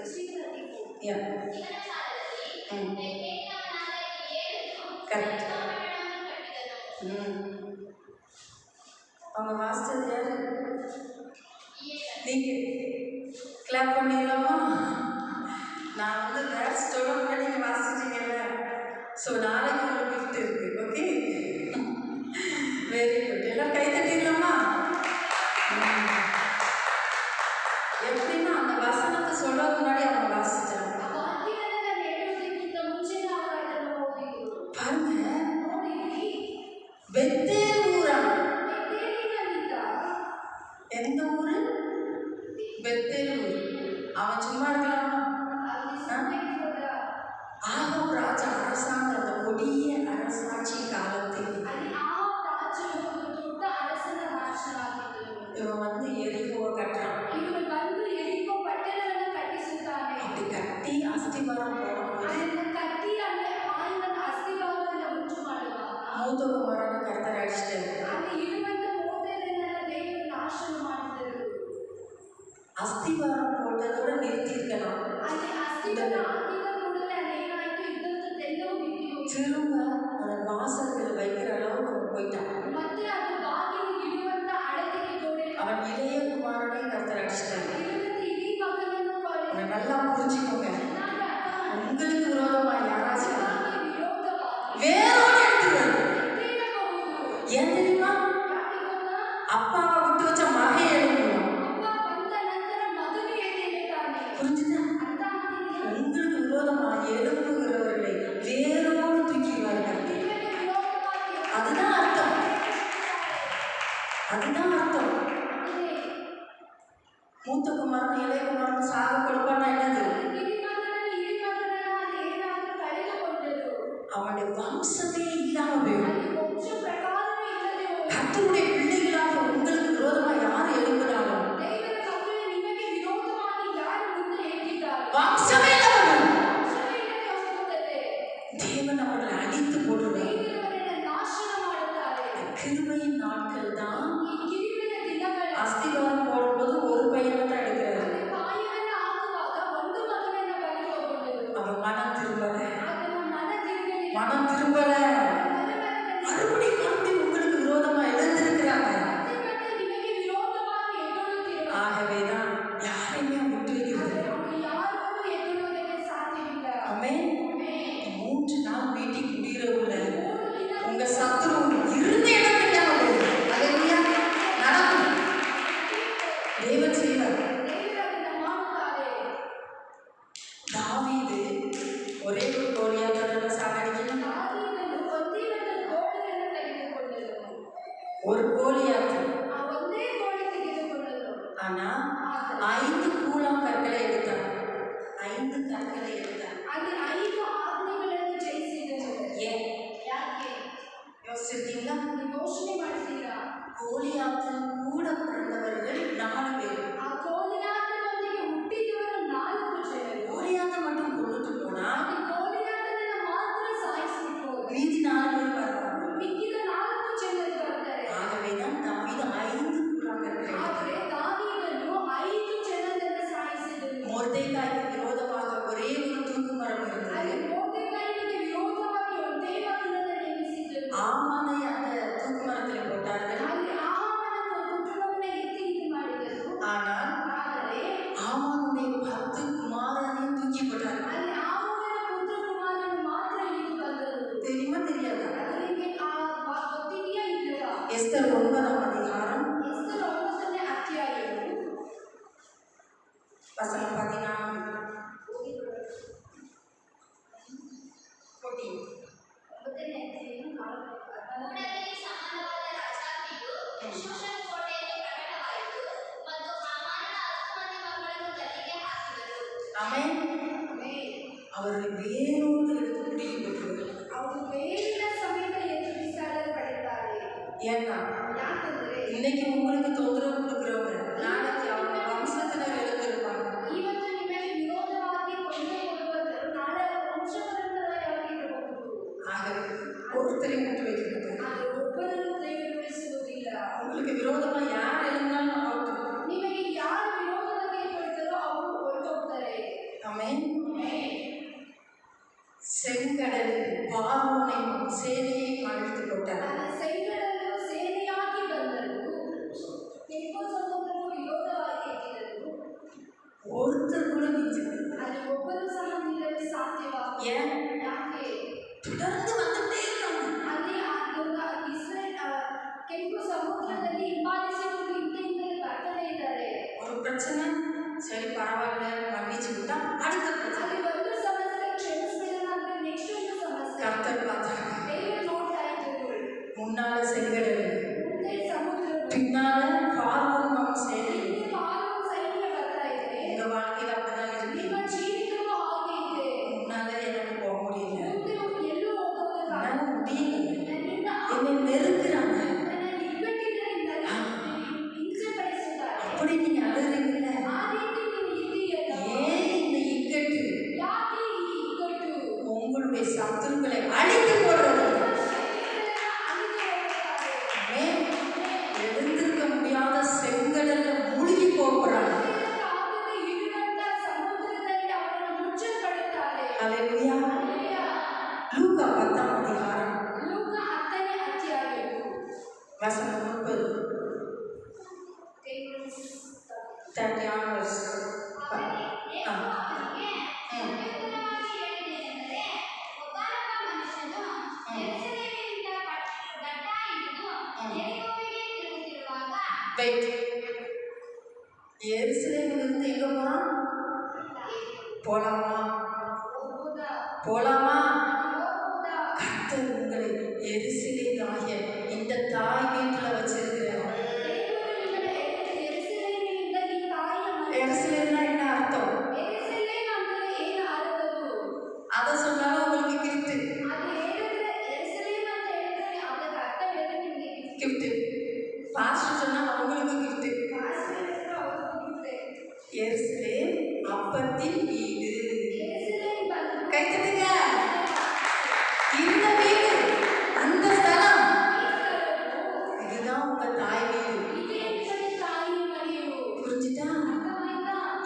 Speaker 2: 16:34.
Speaker 1: Yeah.
Speaker 3: ಇವನ ಕಾಲದಲ್ಲಿ
Speaker 1: ಹ್ಮ್.
Speaker 3: ಬೆನ್ಯಾಮೀನನಾದ ಏಲನು
Speaker 1: Correct.
Speaker 3: ಯೆರಿಕೋ ಪಟ್ಟಣವನ್ನು ಕಟ್ಟಿದನು.
Speaker 1: அவங்க வாசிச்சது யாரு?
Speaker 3: ಏಲನು
Speaker 1: நீங்க கிளாப் பண்ணிடலாமா? நான் வந்து வேர்ஸ் சொல்ல நீங்க வாசிச்சிட்டீங்கல்ல. ஸோ நாளைக்கு ஒரு கிஃப்ட் இருக்கு. Okay, very good. எல்லாம் கை தட்டிடலாமா? எப்படின்னா அந்த வசனத்தை சொல்ல முன்னாடி அவங்க வாசிச்சாங்க.
Speaker 2: ಆ ವಾಕ್ಯವನ್ನು ಹೇಳುವುದಕ್ಕಿಂತ ಮುಂಚೆನೇ ಅವರು ಅದನ್ನು ಓದಿದರು.
Speaker 1: பாருங்க,
Speaker 2: ನೋಡಿರಿ,
Speaker 1: பெத்தேல் ஊரா?
Speaker 2: ಬೆತ್ತೇಲಿನಲ್ಲಿದ್ದ
Speaker 1: எந்த ஊரு? பெத்தேல் ஊர். அவன் சும்மா இருக்கலாமா?
Speaker 2: ಅಲ್ಲಿ ಸುಮ್ಮನೆ ಹೋದ.
Speaker 1: ஆகம் ராஜா அரசாங்க அந்த கொடிய அரசாட்சி காலத்தில்
Speaker 2: ಅಲ್ಲಿ ಆ ರಾಜನು ಒಂದು ದೊಡ್ಡ ಅರಸನ ರಾಜನಾಗಿದ್ದನು.
Speaker 1: இவன் வந்து எரிகோவை
Speaker 2: ನಾಶನ ಮಾಡಿದರು.
Speaker 1: அஸ்திவாரம் போட்டதோட நிறுத்தியிருக்கலாம்.
Speaker 2: ಅಲ್ಲಿ ಅಸ್ತಿವಾರ ಹಾಕಿದ ಕೂಡಲೇ ಅದೇನಾಯ್ತು, ಇದ್ದದ್ದೆಲ್ಲವೂ ಬಿದ್ದು ಹೋಯಿತು.
Speaker 1: திரும்ப அந்த வாசல்கள் வைக்கிற அளவுக்கு அவன் போயிட்டான்.
Speaker 2: ಮತ್ತೆ ಅದು ಬಾಗಿಲು ಇಡುವಂತ ಅಳತೆಗೆ ಗೋಡೆ
Speaker 1: அவன் இளைய குமாரனை கர்த்தர் அடிச்சிட்டாரு.
Speaker 2: ಇರುವಂತ ಇಡೀ ಮಗನನ್ನು
Speaker 1: அவனை நல்லா புரிஞ்சுக்கோங்க.
Speaker 2: ಚೆನ್ನಾಗಿ ಅರ್ಥ ಮಾಡಿ.
Speaker 1: உங்களுக்கு விரோதமா யாராச்சும்
Speaker 2: ನಿಮಗೆ ವಿರೋಧವಾಗಿ
Speaker 1: வேரோட எடுத்துருவாரு.
Speaker 2: ಎತ್ತೇಳಬಹುದು.
Speaker 1: ஏன் தெரியுமா?
Speaker 2: ಯಾಕೆ ಗೊತ್ತಾ?
Speaker 1: அப்பாவை விட்டு வச்ச மகன் எழுதுவான்.
Speaker 2: ಅಪ್ಪ ಬಂದ ನಂತರ ಮಗನು ಎದ್ದೇಳುತ್ತಾನೆ.
Speaker 1: புரிஞ்சுதா?
Speaker 2: ಅರ್ಥ ಆಗ್ತಿದೆಯಾ?
Speaker 1: உங்களுக்கு விரோதமா எழுப்புகிறவர்களை வேரோடு தூக்கிடுவார்கள்.
Speaker 2: ನಿಮಗೆ ವಿರೋಧವಾಗಿ
Speaker 1: அதுதான் அர்த்தம். அதுதான் அர்த்தம்.
Speaker 2: ಅದೇ
Speaker 1: மூத்த குமாரன் இளைய குமாரன் சாக கொடுப்பான்னா என்னது?
Speaker 2: ಕಿರಿ ಮಗನನ್ನು ಇಳಿ ಮಗನನ್ನು ಅಲ್ಲಿ ಏನಾದರೂ ಕಳೆದುಕೊಂಡರು.
Speaker 1: அவனுடைய வம்சமே இல்லாம போயிடும்.
Speaker 2: ಅಲ್ಲಿ ವಂಶ ಪ್ರಕಾರವೇ ಇಲ್ಲದೆ ಹೋಯಿತು.
Speaker 1: கர்த்தருடைய பிள்ளைகளாக உங்களுக்கு விரோதமா யார் எழுப்புறாலும்
Speaker 2: ದೇವರ ಮಕ್ಕಳೇ, ನಿಮಗೆ ವಿರೋಧವಾಗಿ ಯಾರು ಮುಂದೆ ಎದ್ದಿದ್ದಾರೆ?
Speaker 1: வம்சமே இல்லாம போயிடும்.
Speaker 2: ವಂಶವೇ ಇಲ್ಲದೆ ಹೋಗುತ್ತದೆ.
Speaker 1: தேவன் அவர்களை அழித்து போடுவார்.
Speaker 2: ದೇವರವರನ್ನು ನಾಶನ ಮಾಡುತ್ತಾರೆ.
Speaker 1: கிருபையின் நாட்கள் தான்.
Speaker 2: ಈ ಕಿರಿಮೆಯ ದಿನಗಳಲ್ಲಿ
Speaker 1: அஸ்திவாரம் போடும்போது ஒரு பையனை தான் எடுக்கிறாரு.
Speaker 2: ಪಾಯವನ್ನು ಹಾಕುವಾಗ ಒಂದು ಮಗನನ್ನು ಬಲಿಕೊಂಡರು.
Speaker 1: அவன் மனம் திரும்பல.
Speaker 2: ಅದನ್ನು ಮನ ತಿರುಗಲಿಲ್ಲ.
Speaker 1: மனம் திரும்பல. மறுபடியும் மறுபடியும் உங்களுக்கு விரோதமா எழுந்திருக்கிறாங்க.
Speaker 2: ಮತ್ತೆ ಮತ್ತೆ ನಿಮಗೆ ವಿರೋಧವಾಗಿ ಎದ್ದೇಳುತ್ತಿರುವ
Speaker 1: ஆகவேதான் யாரையுமே விட்டு வைக்கிறது.
Speaker 2: ಅವರು ಯಾರನ್ನೂ ಎದ್ದೇಳುವುದಕ್ಕೆ ಸಾಧ್ಯವಿಲ್ಲ.
Speaker 1: ஆமென்.
Speaker 2: ಆಮೆನ್.
Speaker 1: 3 நாள் மீட்டிங் முடிகிறவுல
Speaker 2: 3 ದಿನ
Speaker 1: உங்க சத்துரு இருந்த இடம் தெரியாம போயிடும். அல்லேலூயா. நடக்கும். தேவன் செய்வார்.
Speaker 2: ದೇವರನ್ನು ಮಾಡುತ್ತಾರೆ.
Speaker 1: தாவீது ஒரே ஒரு கோலியாத்தனை சாகடிக்கணும்.
Speaker 2: ದಾವೀದನು ಒಂದೇ ಒಂದು ಗೋಡೆಯನ್ನು ತೆಗೆದುಕೊಂಡನು.
Speaker 1: ஒரு கோலியாத்து.
Speaker 2: ಆ ಒಂದೇ ಗೋಡೆ ತೆಗೆದುಕೊಂಡನು.
Speaker 1: ஆனா
Speaker 2: ಆದರೆ
Speaker 1: 5 கூழாம் கற்களை எடுத்தான். 5 கற்களை எடுத்தான்.
Speaker 2: ಅಲ್ಲಿ 5 ಆಜ್ಞೆಗಳನ್ನು ಜಯಿಸಿದನು.
Speaker 1: ஏன்
Speaker 2: ಯಾಕೆ?
Speaker 1: யோசிச்சிருக்கீங்களா?
Speaker 2: ನೀವು ಯೋಚನೆ ಮಾಡ್ತೀರಾ?
Speaker 1: கோலியாத்து கூட பிறந்தவர்கள் 4 பேர்.
Speaker 2: ಆ ಗೋಲಿಯಾತನೊಂದಿಗೆ ಹುಟ್ಟಿದವರು 4 ಜನರು.
Speaker 1: கோலியாத்தை மட்டும் கொண்டுட்டு போனா
Speaker 2: ಅಲ್ಲಿ ಗೋಲಿಯಾತನನ್ನು ಮಾತ್ರ ಸಾಯಿಸಿಬಿಟ್ಟು ಹೋದರು.
Speaker 1: மீதி 4 பேர் வருவாங்க.
Speaker 2: ಮಿಕ್ಕಿದ 4 ಜನರು ಬರ್ತಾರೆ.
Speaker 1: ஆகவேதான் தாவீது 5 கூழாம் கற்களை
Speaker 2: ಆದರೆ ದಾವೀದನು 5 ಜನರನ್ನು ಸಾಯಿಸಿದನು.
Speaker 1: மொர்தெகாய்க்கு விரோதமாக ஒரே ஒரு தூக்கு மரம் இருந்தது.
Speaker 2: ಅಲ್ಲಿ ಮೊರ್ದೆಕೈನಿಗೆ ವಿರೋಧವಾಗಿ ಒಂದೇ ಮಗನನ್ನು ನೇಮಿಸಿದನು.
Speaker 1: ஆமானை அந்த தூக்கு மரத்தில் போட்டார்கள்.
Speaker 2: ಅಲ್ಲಿ ಆಹಾಮನ ಕುಟುಂಬವನ್ನು ಎತ್ತಿ ಇದು ಮಾಡಿದರು.
Speaker 1: ஆனால்
Speaker 2: ಆದರೆ
Speaker 1: ஆமானுடைய 10 குமாரனையும் தூக்கி போட்டார்கள்.
Speaker 2: ಅಲ್ಲಿ ಆಹಾಮನ ಪುತ್ರ ಕುಮಾರನು ಮಾತ್ರ ಇಳಿದು ಬಂದರು.
Speaker 1: தெரியுமா தெரியாதா?
Speaker 2: ಅದು ನಿಮಗೆ ಗೊತ್ತಿದೆಯಾ ಇಲ್ಲವಾ?
Speaker 1: எஸ்தர் 9ஆம் அதிகாரம்
Speaker 2: ಎಸ್ತರ್ 9ನೇ ಅಧ್ಯಾಯವು
Speaker 1: வசனம் 14. 14.
Speaker 2: 9ನೇ ಅಧ್ಯಾಯವು 4.
Speaker 3: ಕೂಡಲೇ ಸಮಾನವಾದ ರಾಜಾಜ್ಞೆಯು ಶೂಷನ್ ಕೋಟೆಯಲ್ಲಿ ಪ್ರಕಟವಾಯಿತು ಮತ್ತು ಹಾಮಾನನ 10 ಮಂದಿ ಮಕ್ಕಳನ್ನು ಗಲ್ಲಿಗೆ ಹಾಕಿದರು.
Speaker 1: ஆமென். அவர்கள் வேரோடு எடுத்து குடிக்கு போட்டுருவார்கள்.
Speaker 2: ಅವರು ಬೇರಿನ ಸಮೇತ ಎದ್ದು ಬಿಸಾಡಲ್ಪಡುತ್ತಾರೆ.
Speaker 1: ஏன்னா
Speaker 2: ಯಾಕಂದರೆ
Speaker 1: இன்னைக்கு உங்களுக்கு தொந்தரவு கொடுக்குறவங்க நாளைக்கு அவங்க வம்சத்தினர் எழுந்திருப்பாங்க.
Speaker 2: ಇವತ್ತು ನಿಮಗೆ ವಿರೋಧವಾಗಿ ತೊಂದರೆ ಕೊಡುವವರು ನಾಳೆ ಅವರ ವಂಶಪರಂಪರೆಯಾಗಿರಬಹುದು.
Speaker 1: ஆகவே ஒருத்தரையும் விட்டு வைக்கிறது.
Speaker 2: ಆದರೆ ಒಬ್ಬರನ್ನು ದೇವರು ಉಳಿಸುವುದಿಲ್ಲ.
Speaker 1: உங்களுக்கு விரோதமா யார் எழுந்தாலும் அவுட்.
Speaker 2: ನಿಮಗೆ ಯಾರು ವಿರೋಧವಾಗಿ ಏರ್ಪಡ್ತಾರೋ ಅವರು ಹೊರಟೋಗ್ತಾರೆ.
Speaker 1: ஆமென். செங்கடலில் பார்வோனையும் சேனையையும் அழித்து போட்டார்.
Speaker 2: ನನ್ನ ಸೈನ್ಯಗಳು ಸೇನೆಯಾಗಿ ಬಂದರು. ಕೆಂಪು ಸಮುದ್ರವು ವಿರೋಧವಾಗಿ ಎದ್ದಿದರು.
Speaker 1: ஒருத்தர் கூட மிஞ்சல.
Speaker 2: ಅಲ್ಲಿ ಒಬ್ಬರು ಸಹ ನಿಲ್ಲಲು ಸಾಧ್ಯವಾಗಲಿಲ್ಲ.
Speaker 1: ஏன்?
Speaker 2: ಯಾಕೆ?
Speaker 1: தொடர்ந்து வந்துட்டே இருக்காங்க.
Speaker 2: ಅಲ್ಲಿ ಇಸ್ರೇಲ್ ಕೆಂಪು ಸಮುದ್ರದಲ್ಲಿ ಹಿಂಬಾಲಿಸಿಕೊಂಡು ಹಿಂದೆಯಿಂದಲೇ ಬರ್ತಾನೆ ಇದ್ದಾರೆ.
Speaker 1: ஒரு பிரச்சனை சரி பரவாயில்ல மன்னிச்சு விட்டா அடுத்த பிரச்சனை.
Speaker 2: ಅಲ್ಲಿ ಒಂದು ಸಮಸ್ಯೆ ಕ್ಷಮಿಸಲಿಲ್ಲ ಅಂದ್ರೆ ನೆಕ್ಸ್ಟ್ ಒಂದು ಸಮಸ್ಯೆ.
Speaker 1: கர்த்தர் பார்த்தாங்க.
Speaker 2: ದೇವರು ನೋಡ್ತಾ ಇದ್ದರು.
Speaker 1: முன்னால செங்கடல்,
Speaker 2: ಮುಂದೆ ಸಮುದ್ರ,
Speaker 1: பின்னால பார்வோன் அவன் சேனை.
Speaker 2: ಹಿಂದೆ ಪಾಲನ ಸೈನ್ಯ ಬರ್ತಾ ಇದೆ.
Speaker 1: உங்க வாழ்க்கையில அப்படிதான் இருக்கு.
Speaker 2: ನಿಮ್ಮ ಜೀವಿತವೂ ಹಾಗೆ ಇದೆ.
Speaker 1: முன்னால எனக்கு போக முடியல.
Speaker 2: ಮುಂದೆ ಎಲ್ಲೂ ಹೋಗೋದಕ್ಕಾಗಲ್ಲ.
Speaker 1: என்னால முடியல.
Speaker 2: ನನ್ನಿಂದ
Speaker 1: என்னை நெருக்குறாங்க.
Speaker 2: ನನ್ನನ್ನು ಇಕ್ಕಟ್ಟಿನಿಂದ ಹಿಂಸೆ ಪಡಿಸುತ್ತಾರೆ.
Speaker 1: அப்படி நீங்க அழுகிறீங்கல்ல,
Speaker 2: ಆ ರೀತಿ ನೀವು ಇದೆಯಲ್ಲ.
Speaker 1: ஏன் இந்த இக்கட்டு?
Speaker 2: ಯಾಕೆ ಈ ಇಕ್ಕಟ್ಟು?
Speaker 1: உங்களுடைய சத்துருக்களை அழித்து போடுறது.
Speaker 2: ಶತ್ರುಗಳನ್ನ ಅಳಿದು ಹೋಗುತ್ತಾರೆ.
Speaker 1: எழுந்திருக்க முடியாத செங்கடல் 30 onwards.
Speaker 3: ಅವನಿಗೆ ಯೇಸು ಅವನಿಗೆ ಪ್ರತ್ಯುತ್ತರವಾಗಿ ಹೇಳಿದ್ದೇನೆಂದರೆ, ಒಬ್ಬನೊಬ್ಬ ಮನುಷ್ಯನು ಯೆರೂಸಲೇಮಿನಿಂದ ದಟ್ಟ ಹಿಡಿದು ಯೆರಿಕೋವಿಗೆ ತಿರುಗುತ್ತಿರುವಾಗ
Speaker 1: Wait. எருசலேமிலிருந்து எங்க போறான்? போலாமா? போலாமா? கர்த்தர் உங்களை எருசலேமாகிய இந்த தாய் வீட்டுல வச்சிருக்கிறார். எருசலேம்னா என்ன அர்த்தம்? அதை சொன்னாலும் உங்களுக்கு கிஃப்ட். பாஸ்டர் சொன்னா அவங்களுக்கு கிஃப்ட். எருசலேம் அப்பத்தின் வீடு. கை தட்டுங்க. இந்த வீடு, இந்த ஸ்தலம், இதுதான் உங்க தாய் வீடு. புரிஞ்சுட்டா?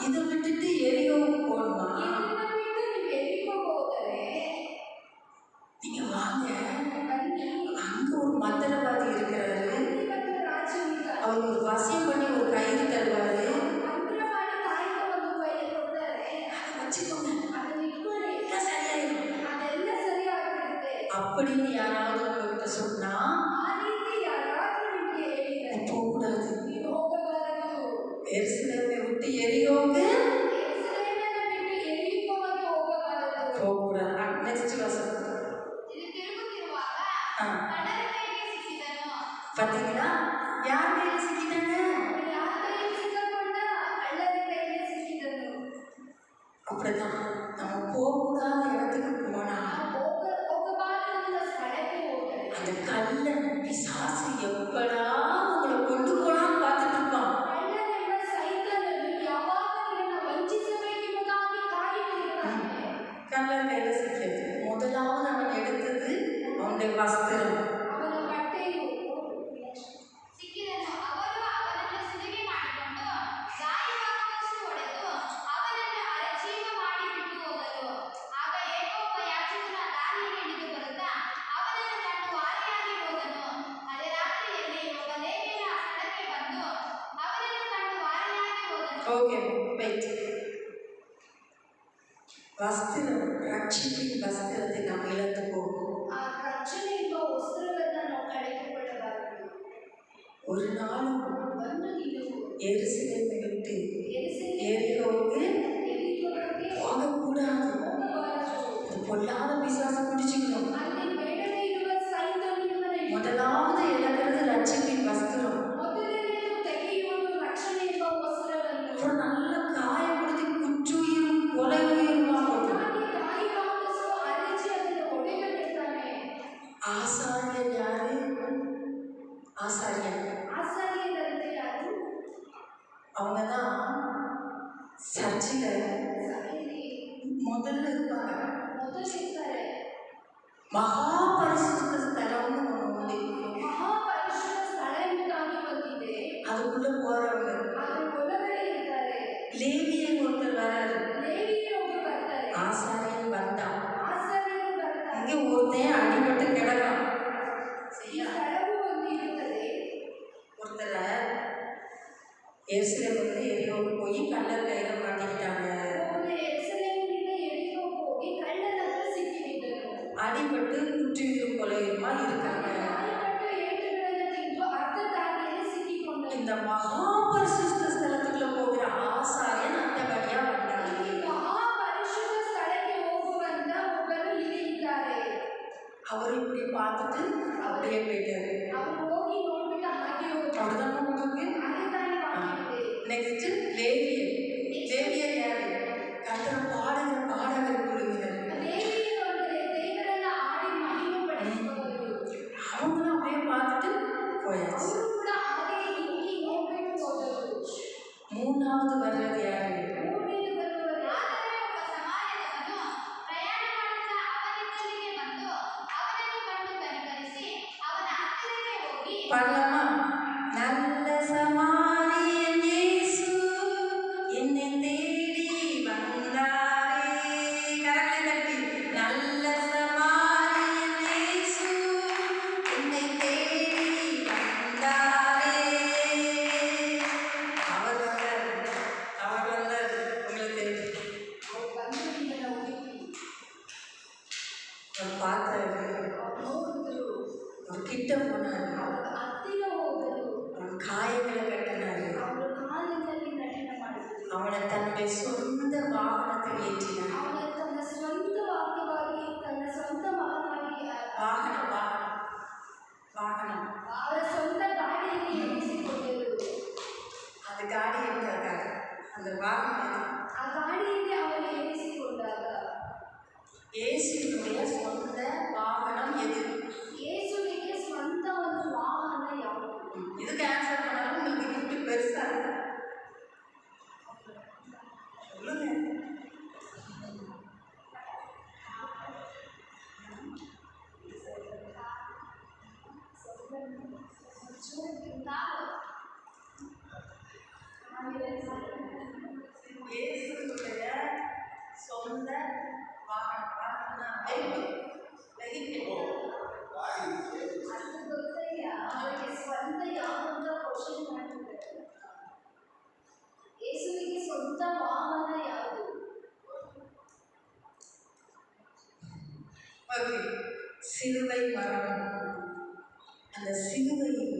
Speaker 1: இதை விட்டுட்டு எரியோவுக்கு போகணுமா? நீங்க வாங்க, அங்க ஒரு மந்திரவாதி இருக்கிறாரு. அவர் ஒரு வசியம் பண்ணி ஒரு கயிறு தருவாரு. அப்படின்னு யாராவது உங்ககிட்ட சொன்னா போகக்கூடாது. எருசலேமை விட்டு எரியோவுக்கு போகக்கூடாது. நெக்ஸ்ட் வசனம் பார்த்தீங்களா? யார் மேல சிக்கிட்டாங்க? அப்படிதான் நம்ம போகக்கூடாத இடத்துக்கு போனா அந்த கள்ளன் பிசாசு எப்படா உங்களை கொண்டு போனான்னு பார்த்துட்டு இருப்பான். கள்ளன் கையில சிக்கிறது. முதலாவது அவன் எடுத்தது அவனுடைய வஸ்திரம். Okay, wait. வஸ்திரம், ரட்சிப்பின் வஸ்திரத்தை நாம் இழந்து போகும். ஒரு நாளும் எருசலேமை விட்டு எரிகோவுக்கு போகக்கூடாது. பொல்லாத பிசாசு பிடிச்சுக்கணும். முதலாவது இழக்கிறது ரட்சிப்பின் வஸ்திரம். ஒரு நல்ல காயப்படுத்தி குற்றுயிரும் கொலை உயிருமா போகும். ஆசாரியர் யாரு? ஆசாரியர் அவங்கதான் சர்ச்சில் முதல்ல இருப்பாங்க. மகா பரிசுத்த ஸ்தலம்னு ஒன்று உண்டு. அதுக்குள்ள போறவங்க லேவியன் ஒருத்தர் வராரு. ஆசாரியன் வந்தான். இங்க ஒருத்தன் அடிபட்டு கிடக்கான். ஒருத்தரை எருசலேம் வந்து எரியோவுக்கு போய் கள்ளர் கையில மாட்டிக்கிட்டாங்க. அடிபட்டு குற்றுயிரும் கொலையுமா இருக்காங்க. இந்த மகா பரிசுத்த ஸ்தலத்துக்குள்ள போகிற ஆசாரியன் அந்த வழியா வந்தாங்க. அவர் இப்படி பார்த்துட்டு அப்படியே போயிட்டாரு. அப்படிதான் உங்களுக்கு. நெக்ஸ்ட் லேவியர். லேவியர் யாரு? கர்த்தரை பாடுகிற பாடகர் குழுவினர். அவங்களும் அப்படியே பார்த்துட்டு போயாச்சு. மூணாவது வர்றது யாரு? பாடலாமா? நல்ல சமாரியன் இயேசு என்னை தேடி வந்தாரே. கரங்களை தட்டி. நல்ல சமாரியன் இயேசு என்னை தேடி வந்தாரே. அவர் வந்தார். அவனை தன்னுடைய சொந்த வாகனத்தில் ஏற்றினான்.
Speaker 2: ಅವನ ತನ್ನ ಸ್ವಂತವಾಗಿ ತನ್ನ ಸ್ವಂತ ಮಗನಾಗಿ
Speaker 1: வாகனம் வாகனம் வாகனம்
Speaker 2: ಅವರ ಸ್ವಂತ ಗಾಡಿಯಲ್ಲಿ ಏರಿಸಿಕೊಂಡರು.
Speaker 1: அது காடி என்றார்கள். அந்த வாகனம் எது?
Speaker 2: ಆ ಗಾಡಿಯಲ್ಲಿ ಅವರು ಏರಿಸಿಕೊಂಡಾಗ
Speaker 1: இயேசுவினுடைய சொந்த வாகனம் எது?
Speaker 2: ಯೇಸುವಿಗೆ ಸ್ವಂತ ಒಂದು ವಾಹನ ಯಾವುದು?
Speaker 1: இதுக்கு ஆன்சர் பண்ணாலும் உங்களுக்கு கிஃப்ட் பெருசா இருக்கு. சொல்லுங்க. இயேசுவினுடைய சொந்த வாகனம் வாகனம்னா வெஹிக்கிள்.
Speaker 2: ಅದು ಗೊತ್ತಿಲ್ಲ. ಅವರಿಗೆ ಸ್ವಂತ ಯಾವುದು ಕ್ವಶನ್ ಮಾಡ್ತಿದ್ದಾರೆ. ಯೇಸುವಿಗೆ ಸ್ವಂತ ವಾಹನ ಯಾವುದು?
Speaker 1: ஓகே, சிலுவை மரணம். அந்த சிலுவையில்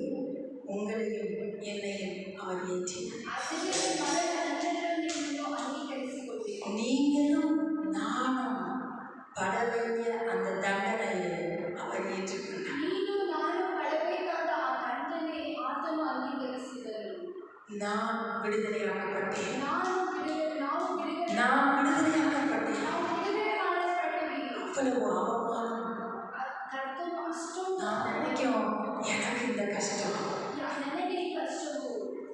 Speaker 1: உங்களையும் என்னையும் அவர் ஏற்றினார்.
Speaker 2: ಅದಕ್ಕೆ ಮರಣ ನನ್ನನ್ನು ನೀವು ಅಂಗೀಕರಿಸಿಕೊಳ್ಳಿ.
Speaker 1: நீங்களும் நானும் பட வேண்டிய அந்த தண்டனையை அவர் ஏற்றுக்கொண்டார்.
Speaker 2: ನೀನು ನಾನು ಪಡಬೇಕಾದ ಆ ದಂಡನೆ ಆತನು ಅಂಗೀಕರಿಸಿದನು.
Speaker 1: நான் விடுதலையாக்கப்பட்டேன்.
Speaker 2: ನಾವು ಬಿಡುಗಡೆ
Speaker 1: நான் விடுதலையாக்கப்பட்டேன்.
Speaker 2: ಮಾಡಲ್ಪಟ್ಟಿವಿ.
Speaker 1: அவ்வளவு அவமானம்.
Speaker 2: ಕರ್ತನು ಅಷ್ಟೊಂದು
Speaker 1: நான் நினைக்கும் எனக்கு இந்த கஷ்டம்,
Speaker 2: ನನಗೆ ಈ ಕಷ್ಟವು,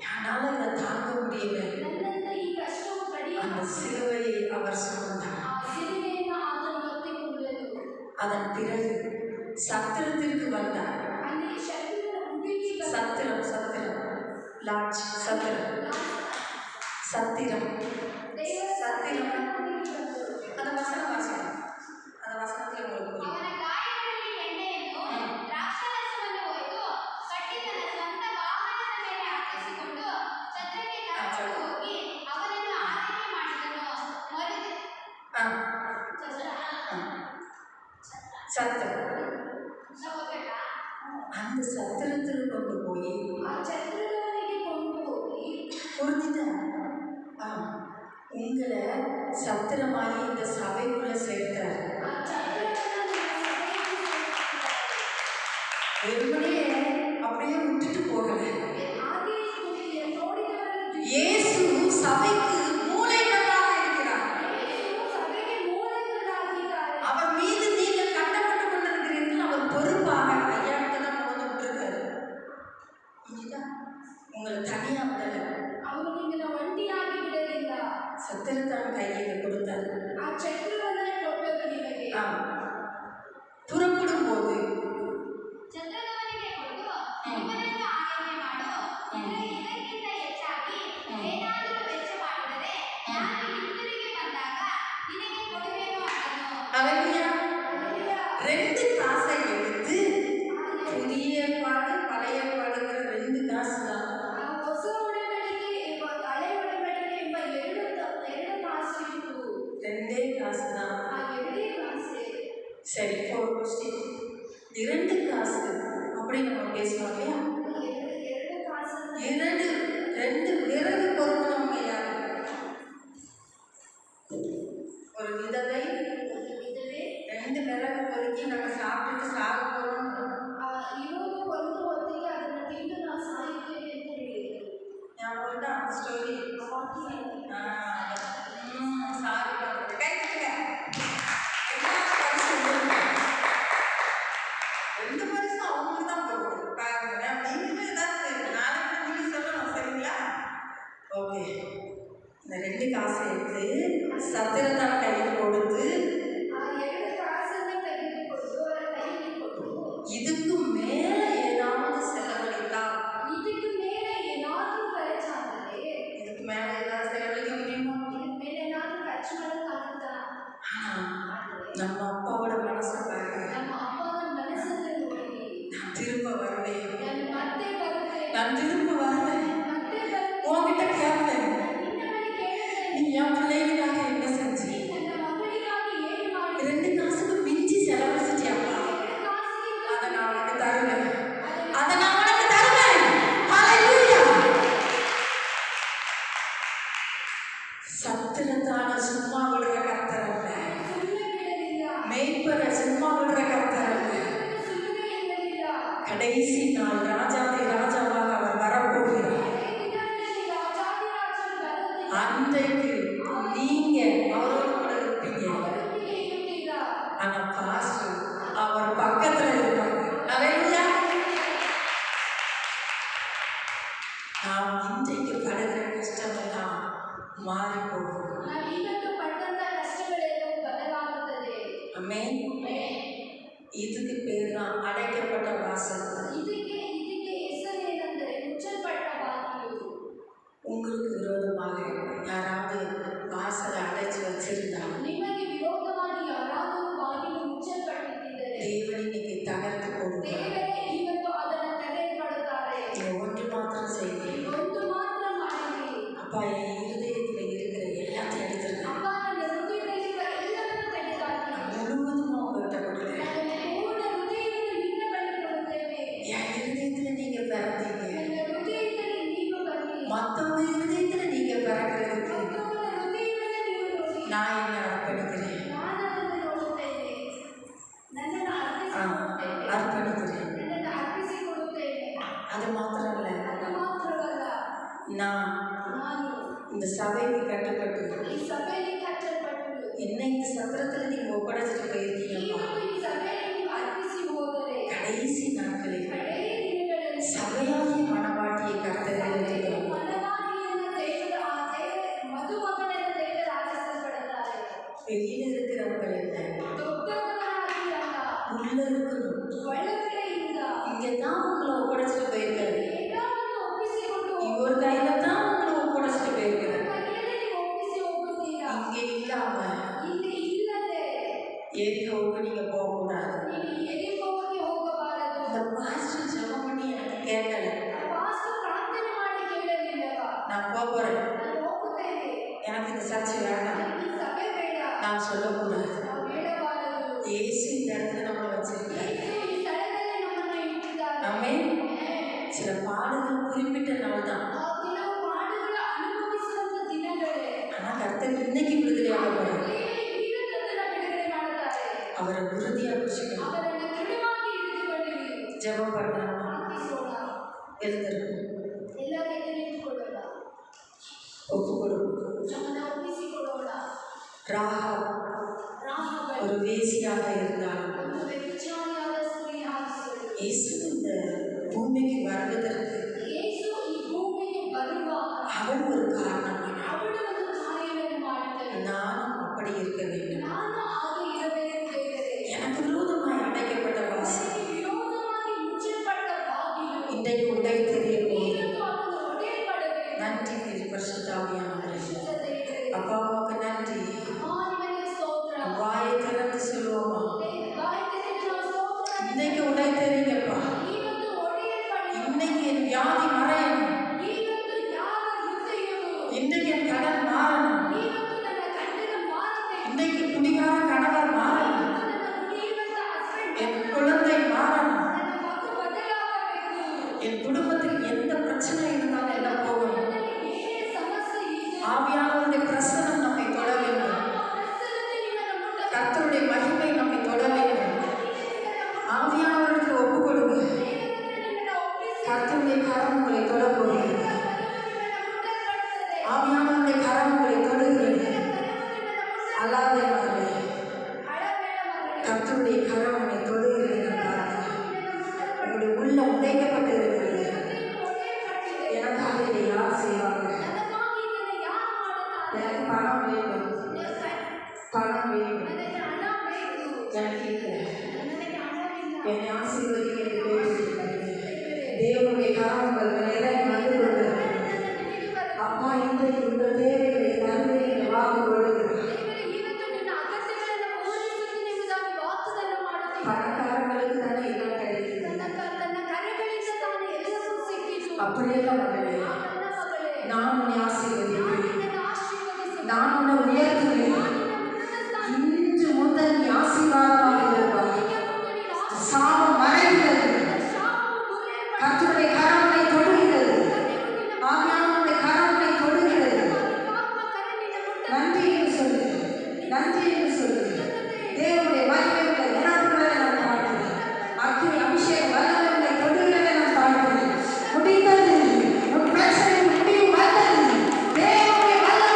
Speaker 1: என்னால இதை தாங்க முடியல.
Speaker 2: ನನ್ನಿಂದ ಈ ಕಷ್ಟವು
Speaker 1: அந்த
Speaker 2: ಕಡಿಮೆ.
Speaker 1: சிலுவையை அவர் சுமந்தார்.
Speaker 2: ಆ ಸಿಲುಬೆಯನ್ನು ಆತನು ಹೊತ್ತುಕೊಂಡನು.
Speaker 1: அதன் பிறகு சத்திரத்திற்கு வந்தார்.
Speaker 2: ಅಲ್ಲಿ ಶತ್ರುವಿನ ಮುಗಿಲಿಗೆ ಬಂದ
Speaker 1: சத்திரம் சத்திரம் லாட்ஜ் சத்திரம் சத்திரம்
Speaker 2: ದೇವರ
Speaker 1: சத்திரம்.
Speaker 2: ಮುಗಿಲಿಗೆ ಬಂದರು.
Speaker 1: அந்த வசனம் வாசிக்கணும். அந்த வசனத்துல உங்களுக்கு புரியும்.
Speaker 3: ಅವನ ಗಾಯಗಳಲ್ಲಿ ಎಣ್ಣೆಯನ್ನು ದ್ರಾಕ್ಷಾರಸವನ್ನು ಒಯ್ದು ಕಟ್ಟಿ ತನ್ನ ಸ್ವಂತ ವಾಹನದ ಮೇಲೆ ಹಾಕಿಸಿಕೊಂಡು ಛತ್ರಕ್ಕೆ ಕರೆದುಕೊಂಡು ಹೋಗಿ ಅವನನ್ನು ಆರೈಕೆ ಮಾಡಿದನು. ಮರುದಿನ
Speaker 1: ஆ, சத்திரம்.
Speaker 3: ಹೋಗಬೇಕಾ?
Speaker 1: அந்த சத்திரத்தில் கொண்டு போய்
Speaker 2: ಆ ಛತ್ರದವನಿಗೆ ಕೊಂಡು ಹೋಗಿ
Speaker 1: புரிஞ்சுட்டா உங்களை சத்திரமாகி இந்த சபைக்குள்ள சேர்த்தார்.
Speaker 2: ಆ ಛತ್ರವನ್ನು
Speaker 1: வெறுமனே அப்படியே விட்டுட்டு போகல.
Speaker 2: ಹಾಗೆ ನೋಡಿದವರಲ್ಲಿ
Speaker 1: இயேசு சபைக்கு மூளைகளாக இருக்கிறார்.
Speaker 2: ಯೇಸು ಸಭೆಗೆ ಮೂಲಗಳಾಗಿದ್ದಾರೆ.
Speaker 1: அவர் மீது நீங்கள் கட்டப்பட்டு கொண்டிருக்கிறீர்கள். அவர் பொறுப்பாக ஐயாட்ட தான் கொண்டு விட்டுருக்காரு. புரிஞ்சுதா? உங்களை தனியா விடல.
Speaker 2: ಅವನು ನಿಮ್ಮನ್ನು ಒಂಟಿಯಾಗಿ ಬಿಡಲಿಲ್ಲ.
Speaker 1: சத்திரத்தான் கையில் கொடுத்தாரு.
Speaker 2: ಆ ಛತ್ರವನ್ನು ಕೊಟ್ಟರು ನಿಮಗೆ.
Speaker 1: புறப்படும் போது
Speaker 3: ಛತ್ರದವನಿಗೆ ಕೊಟ್ಟು ಇವನನ್ನು ಆರೈಕೆ ಮಾಡು. ಇದಕ್ಕಿಂತ ಹೆಚ್ಚಾಗಿ ಏನಾದರೂ ವೆಚ್ಚ ಮಾಡಿದರೆ ನಾನು ಹಿಂತಿರುಗಿ ಬಂದಾಗ ನಿನಗೆ ಕೊಡುವೆನು ಅಂದನು.
Speaker 1: அவரையா
Speaker 2: ಅಲ್ಲಿಯ
Speaker 1: 2 காசை எடுத்து புதிய ஏற்பாடு பழைய ஏற்பாடுங்கிற 2 காசு தான்.
Speaker 2: ಆ ಹೊಸ ಒಡಂಬಡಿಕೆ ಹಳೆ ಒಡಂಬಡಿಕೆ ಎಂಬ ಎರಡು ಕಾಸು ಇತ್ತು.
Speaker 1: 2 காசு தான்.
Speaker 2: ಆ ಎರಡೇ ಕಾಸೆ.
Speaker 1: சரி, ஒரு கொஸ்டின். 2 காசு அப்படி நம்ம பேசுவோம் இல்லையா?
Speaker 2: ಎರಡು ಕಾಸನ್ನು
Speaker 1: 2 விறகு பொறுப்பினவங்க யாரு? ஒரு விதவை
Speaker 2: ಇದ್ದವೇ
Speaker 1: 2 விறகு பொறுக்கி நாங்கள் சாப்பிட்டுட்டு சாக போகிறோம்.
Speaker 2: ಇರೋದು ಒಂದು ಹೊತ್ತಿಗೆ ಅದನ್ನು ತಿಂದು ನಾವು ಸಾಯುತ್ತೇವೆ ಅಂತ ಹೇಳಿದರು.
Speaker 1: ஞாபகம் தான் அந்த ஸ்டோரி. சாரி பண்ணுறது கைத்துங்க. ரெண்டு வருஷம் அவங்களுக்கு தான் போகுது. பாருங்க, நீங்களும் ஏதாவது நாளைக்கு நீங்கள் சொல்லணும், சரிங்களா? ஓகே, இந்த 2 காசை எடுத்து சத்திரத்தான் கையில் கொடுத்து
Speaker 2: ಆ ಎರಡು ಕಾಸನ್ನು ತೆಗೆದುಕೊಂಡು ಅವರ ಕೈಯಲ್ಲಿ ಕೊಟ್ಟು
Speaker 1: இதுக்கு மேல ஏதாவது செலவழிக்கலாம்.
Speaker 2: ಇದಕ್ಕೆ ಮೇಲೆ ಏನಾದರೂ ಖರ್ಚಾದರೆ
Speaker 1: இதுக்கு மேல ஏதாவது செலவழிக்க முடியுமா?
Speaker 2: ಇದಕ್ಕೆ ಮೇಲೆ ಏನಾದರೂ ಖರ್ಚು ಮಾಡೋಕ್ಕಾಗುತ್ತಾ?
Speaker 1: நம்ம அப்பாவோட மனசை பாருங்க.
Speaker 2: ನಮ್ಮ ಅಪ್ಪನ ಮನಸ್ಸನ್ನು ನೋಡಿ,
Speaker 1: நான் திரும்ப வருவேன்.
Speaker 2: ನಾನು ಮತ್ತೆ ಬರುತ್ತೇನೆ,
Speaker 1: நான் திரும்ப வருவேன்.
Speaker 2: ಮತ್ತೆ ಬರುತ್ತೇನೆ.
Speaker 1: உன்கிட்ட கேட்பேன்,
Speaker 2: ನಿನ್ನ ಬಳಿ ಕೇಳುತ್ತೇನೆ,
Speaker 1: நீ என் பிள்ளைகளுக்காக என்ன செஞ்சு?
Speaker 2: ನನ್ನ ಮಗಳಿಗೆ
Speaker 1: அன்றைக்கு நீங்க அவரோட கூட இருப்பீங்க.
Speaker 2: ಅವರೊಂದಿಗೆ ಇರುತ್ತೀರಾ.
Speaker 1: ஆனா பாஸ்டர் அவர் பக்கத்துல இருப்பாங்க. ஹalleluya. நாம் இன்றைக்கு படுகிற கஷ்டமெல்லாம் மாறி போகும்.
Speaker 2: ನಾವು ಇವತ್ತು ಪಟ್ಟಂತ ಕಷ್ಟಗಳೆಲ್ಲವೂ ಬದಲಾಗುತ್ತದೆ.
Speaker 1: ஆமென். இதுக்கு பேர் தான் அடைக்கப்பட்ட வாசல்.
Speaker 2: ಇದಕ್ಕೆ ಹೆಸರೇನೆಂದರೆ ಮುಚ್ಚಲ್ಪಟ್ಟ ಬಾಗಿಲು.
Speaker 1: உங்களுக்கு விரோதமாக யாராவது வாசலை அடைச்சு வச்சிருந்தா
Speaker 2: ನಿಮಗೆ ವಿರೋಧವಾಗಿ ಯಾರಾದರೂ ಬಾಗಿಲು ಮುಚ್ಚಲ್ಪಟ್ಟಿದ್ದರೆ
Speaker 1: தேவன் இன்னைக்கு தகர்த்து போடுவார்.
Speaker 2: ದೇವರೇ ಇವತ್ತು ಅದನ್ನು ತೆಗೆದುಕೊಳ್ಳುತ್ತಾರೆ.
Speaker 1: நீங்க ஒன்று மாத்திரம் செய்யுங்க.
Speaker 2: ಒಂದು ಮಾತ್ರ ಮಾಡಿ,
Speaker 1: அப்பா என் இருதயத்தில் இருக்கிற எல்லாத்தையும் எடுத்துருங்க.
Speaker 2: ಅಪ್ಪ ನನ್ನ ಹೃದಯದಲ್ಲಿರುವ ಎಲ್ಲವನ್ನೂ ತೆಗೆದುಹಾಕಿ.
Speaker 1: முழுவதுமா உங்கள்கிட்ட கொடுக்குறேன்.
Speaker 2: ನನ್ನ ಪೂರ್ಣ ಹೃದಯವನ್ನು ನಿನ್ನ ಬಳಿ ಕೊಡುತ್ತೇವೆ.
Speaker 1: என் இருதயத்தில் நீங்க பிறந்தீங்க.
Speaker 2: ನನ್ನ ಹೃದಯದಲ್ಲಿ ನೀನು ಬನ್ನಿ.
Speaker 1: மற்றவங்க இருதயத்தில் நீங்க பிறக்கிறதுக்கு
Speaker 2: ಮತ್ತೊಬ್ಬರ ಹೃದಯವನ್ನು ನೀವು ನೋಡಿ.
Speaker 1: நான் என்ன அர்ப்பணிக்கிறேன்.
Speaker 2: ನಾನು ಅದನ್ನು ನೋಡುತ್ತೇನೆ. ನನ್ನನ್ನು ಅರ್ಪಿಸಿಕೊಡುತ್ತೇನೆ.
Speaker 1: அர்ப்பணிக்கிறேன்.
Speaker 2: ನನ್ನನ್ನು ಅರ್ಪಿಸಿಕೊಡುತ್ತೇನೆ.
Speaker 1: அது மாத்திரம் இல்லை,
Speaker 2: ಅದು ಮಾತ್ರವಲ್ಲ,
Speaker 1: நான்
Speaker 2: ನಾನು
Speaker 1: இந்த சபைக்கு கட்டுப்பட்டு
Speaker 2: ಈ ಸಭೆಯಲ್ಲಿ ಕಟ್ಟಲ್ಪಟ್ಟು
Speaker 1: என்ன இந்த சத்திரத்தில் நீங்க ஒப்படைச்சிட்டு போயிருக்கீங்கப்பா.
Speaker 2: ಇವತ್ತು ಈ ಸಭೆಯಲ್ಲಿ ನೀವು ಅರ್ಪಿಸಿ ಹೋದರೆ
Speaker 1: கடைசி நாட்களில்
Speaker 2: ಕಡೆಯ ದಿನಗಳಲ್ಲಿ
Speaker 1: சபையாகிய மனவாட்டியை கர்த்தர்
Speaker 2: ಮನವಾದಿಯನ್ನು ದೇವರ ಮದುಮಗನನ್ನು ದೇವರು ಆರಿಸಲ್ಪಡುತ್ತಾರೆ.
Speaker 1: வெளியில இருக்கிறவங்க என்ன
Speaker 2: ದೊಡ್ಡವರಾಗಿರಲ್ಲ,
Speaker 1: உள்ள இருக்கணும்.
Speaker 2: ಒಳಗಡೆಯಿಂದ
Speaker 1: இங்கதான் உங்களை ஒப்படைச்சிட்டு போயிருக்காரு.
Speaker 2: ಎಲ್ಲವನ್ನು ಒಪ್ಪಿಸಿಕೊಂಡು
Speaker 1: இவர் கையில தான் உங்களை ஒப்படைச்சிட்டு போயிருக்காரு.
Speaker 2: ಕೈಯಲ್ಲಿ ನೀವು ಒಪ್ಪಿಸಿ ಹೋಗುತ್ತೀರಾ.
Speaker 1: இங்க இல்லாம
Speaker 2: ಇಲ್ಲಿ ಇಲ್ಲದೆ
Speaker 1: எரிகோவுக்கு நீங்க போகக்கூடாது.
Speaker 2: ನೀವು ಎರಿಕೋಗೆ ಹೋಗಬಾರದು.
Speaker 1: இந்த பாஸ்டர் ஜெபம் பண்ணி எனக்கு கேட்கல.
Speaker 2: ವಾಸ್ತು ಪ್ರಾರ್ಥನೆ ಮಾಡಿ ಕೇಳಲಿಲ್ಲವಾ?
Speaker 1: நான் போறேன்,
Speaker 2: ನಾನು ಹೋಗುತ್ತೇನೆ,
Speaker 1: எனக்கு இந்த சர்ச்சை வேண்டாம்,
Speaker 2: ನನಗೆ ಈ ಸಭೆ ಬೇಡ,
Speaker 1: நான் சொல்லக்கூடாது.
Speaker 2: ನಾವು ಬೇಡಬಾರದು.
Speaker 1: இயேசு இந்த இடத்துல நம்மளை வச்சிருக்காரு.
Speaker 2: ಯೇಸು ಈ ಸ್ಥಳದಲ್ಲಿ ನಮ್ಮನ್ನು ಇಟ್ಟಿದ್ದಾರೆ.
Speaker 1: ஆமென். சில பாடுகள் குறிப்பிட்ட நாள் தான்.
Speaker 2: ಆ ಕೆಲವು ಪಾಡುಗಳ ಅನುಭವಿಸುವಂತ ದಿನಗಳೇ.
Speaker 1: ஆனா கர்த்தர் இன்னைக்கு விடுதலையாக போறாரு.
Speaker 2: ದೇವರು ಇವತ್ತದನ್ನ ಬಿಡುಗಡೆ ಮಾಡುತ್ತಾರೆ.
Speaker 1: அவரை உறுதியா பிடிச்சிக்கணும்.
Speaker 2: ಅವರನ್ನು ದೃಢವಾಗಿ ಹಿಡಿದುಕೊಂಡಿರಿ.
Speaker 1: ஜெபம் பண்ணலாம்.
Speaker 2: ಪ್ರಾರ್ಥಿಸೋಣ.
Speaker 1: எழுந்திருக்கும்.
Speaker 2: ಎಲ್ಲ ಕೈಯಲ್ಲಿ ನಿಂತುಕೊಳ್ಳೋಣ.
Speaker 1: ஒப்பு கொடுக்கும்.
Speaker 2: ನಮ್ಮನ್ನು ಒಪ್ಪಿಸಿಕೊಡೋಣ.
Speaker 1: ராகாப்
Speaker 2: ರಾಹಬಳು
Speaker 1: ஒரு வேசியாக இருந்தாலும்
Speaker 2: ಒಂದು ವ್ಯಭಿಚಾರಿಯಾದ ಸ್ತ್ರೀ ಆಗಿದ್ದಳು.
Speaker 1: இயேசு இந்த பூமிக்கு வருவதற்கு
Speaker 2: ಯೇಸು ಈ ಭೂಮಿಗೆ ಬರುವಾಗ
Speaker 1: அவள் ஒரு காரணமான.
Speaker 2: ಅವಳು ಒಂದು ಕಾರ್ಯವನ್ನು ಮಾಡಿದಳು.
Speaker 1: நானும் அப்படி இருக்க வேண்டும்.
Speaker 2: ನಾನು ಹಾಗೆ ಇರಬೇಕು ದೇವರೇ.
Speaker 1: எனக்கு விரோதமாய் அடைக்கப்பட்ட வாசல்
Speaker 2: ನನಗೆ ವಿರೋಧವಾಗಿ ಮುಚ್ಚಲ್ಪಟ್ಟ ಬಾಗಿಲು
Speaker 1: இன்றைக்கு உடை தெரிய போகுது.
Speaker 2: ಇವತ್ತು ಅದನ್ನು ಒಡೆಯಲ್ಪಡಬೇಕು.
Speaker 1: நன்றி பரிசுத்தாவியானவரே.
Speaker 2: ಪರಿಶುದ್ಧ ದೇವರೇ,
Speaker 1: அப்பா உமக்கு நன்றி.
Speaker 2: ನಿಮಗೆ ಸ್ತೋತ್ರ.
Speaker 1: வாயை திறந்து சொல்லுவோமா,
Speaker 2: ಬಾಯಿ ತೆರೆದು ನಾವು ಸ್ತೋತ್ರ.
Speaker 1: இன்னைக்கு உடை தெரியுங்கப்பா.
Speaker 2: ಇವತ್ತು ಒಡೆಯಲ್ಪಡಿ.
Speaker 1: இன்னைக்கு என் வியாதி மறையணும்.
Speaker 2: ಇವತ್ತು ಯಾರ ಹೃದಯವು,
Speaker 1: இன்னைக்கு என் கடன் மாறணும்.
Speaker 2: ಇವತ್ತು ನನ್ನ ಗಂಡನ ಮಾರದೆ,
Speaker 1: இன்னைக்கு குடிகார கணவர் மாறணும்.
Speaker 2: ನನ್ನ ನುಡಿಯುವಂತ ಹಸ್ಬೆಂಡ್,
Speaker 1: என் குழந்தை மாறணும்.
Speaker 2: ನನ್ನ ಮಗು ಬದಲಾಗಬೇಕು.
Speaker 1: என் குடும்பத்தில் எந்த பிரச்சனை இருந்தாலும் எல்லாம் போகணும்.
Speaker 2: ನನ್ನಲ್ಲಿ ಏನೇ ಸಮಸ್ಯೆ ಇದೆ,
Speaker 1: ஆவியானவருடைய பிரசனம் நம்மை தொட வேண்டும். கர்த்தருடைய மகிமை நம்மை தொட வேண்டும். ஆவியானவருக்கு ஒப்பு கொடுங்க. கர்த்தருடைய கரம் உங்களை தொட போகிறது. ஆவியானவருடைய கரம் உங்களை தொடுகிறது. அல்லாதே மகளே, கர்த்தருடைய கரம் உங்களை தொடுகிறது. உங்களுடைய உள்ள உடைக்கப்பட்டு இருக்கிறது. எனக்காக இதை யார் செய்வாங்க? எனக்கு பணம் வேண்டும், பணம் வேண்டும், எனக்கு இல்லை. என்னை ஆசீர்வதிக்க என்று வேண்டியிருக்கிறேன். தேவனுடைய கரம் உங்கள் மேலே வந்து கொண்டிருக்கிறது. அப்பா இன்றைக்கு உங்கள் தேவைகளை தந்து இந்த வாக்கு கொடுக்கிறேன். பணக்காரங்களுக்கு தானே எல்லாம் கிடைக்குது. அப்படியெல்லாம் மகளே, நான் உன்னை ஆசீர்வதிக்கிறேன். நான் உன்னை உயர்த்துகிறேன். இன்று முதல் நீ ஆசீர்வாதமாக இருப்பாய். சாபம் மறைகிறது. கர்த்தருடைய கரம் உன்னை தொடுகிறது. ஆவியானவருடைய கரம் உன்னை தொடுகிறது. நன்றி என்று சொல்லு, நன்றி என்று சொல்லு. தேவனுடைய மகிமை உள்ள இறங்குகிறதை நான் பார்க்கிறேன். அக்கினி அபிஷேகம் வல்லமை உன்னை தொடுகிறதை நான் பார்க்கிறேன். முடிந்தது, உன் பிரச்சனை முடிவு வந்தது. தேவனுடைய வல்லமை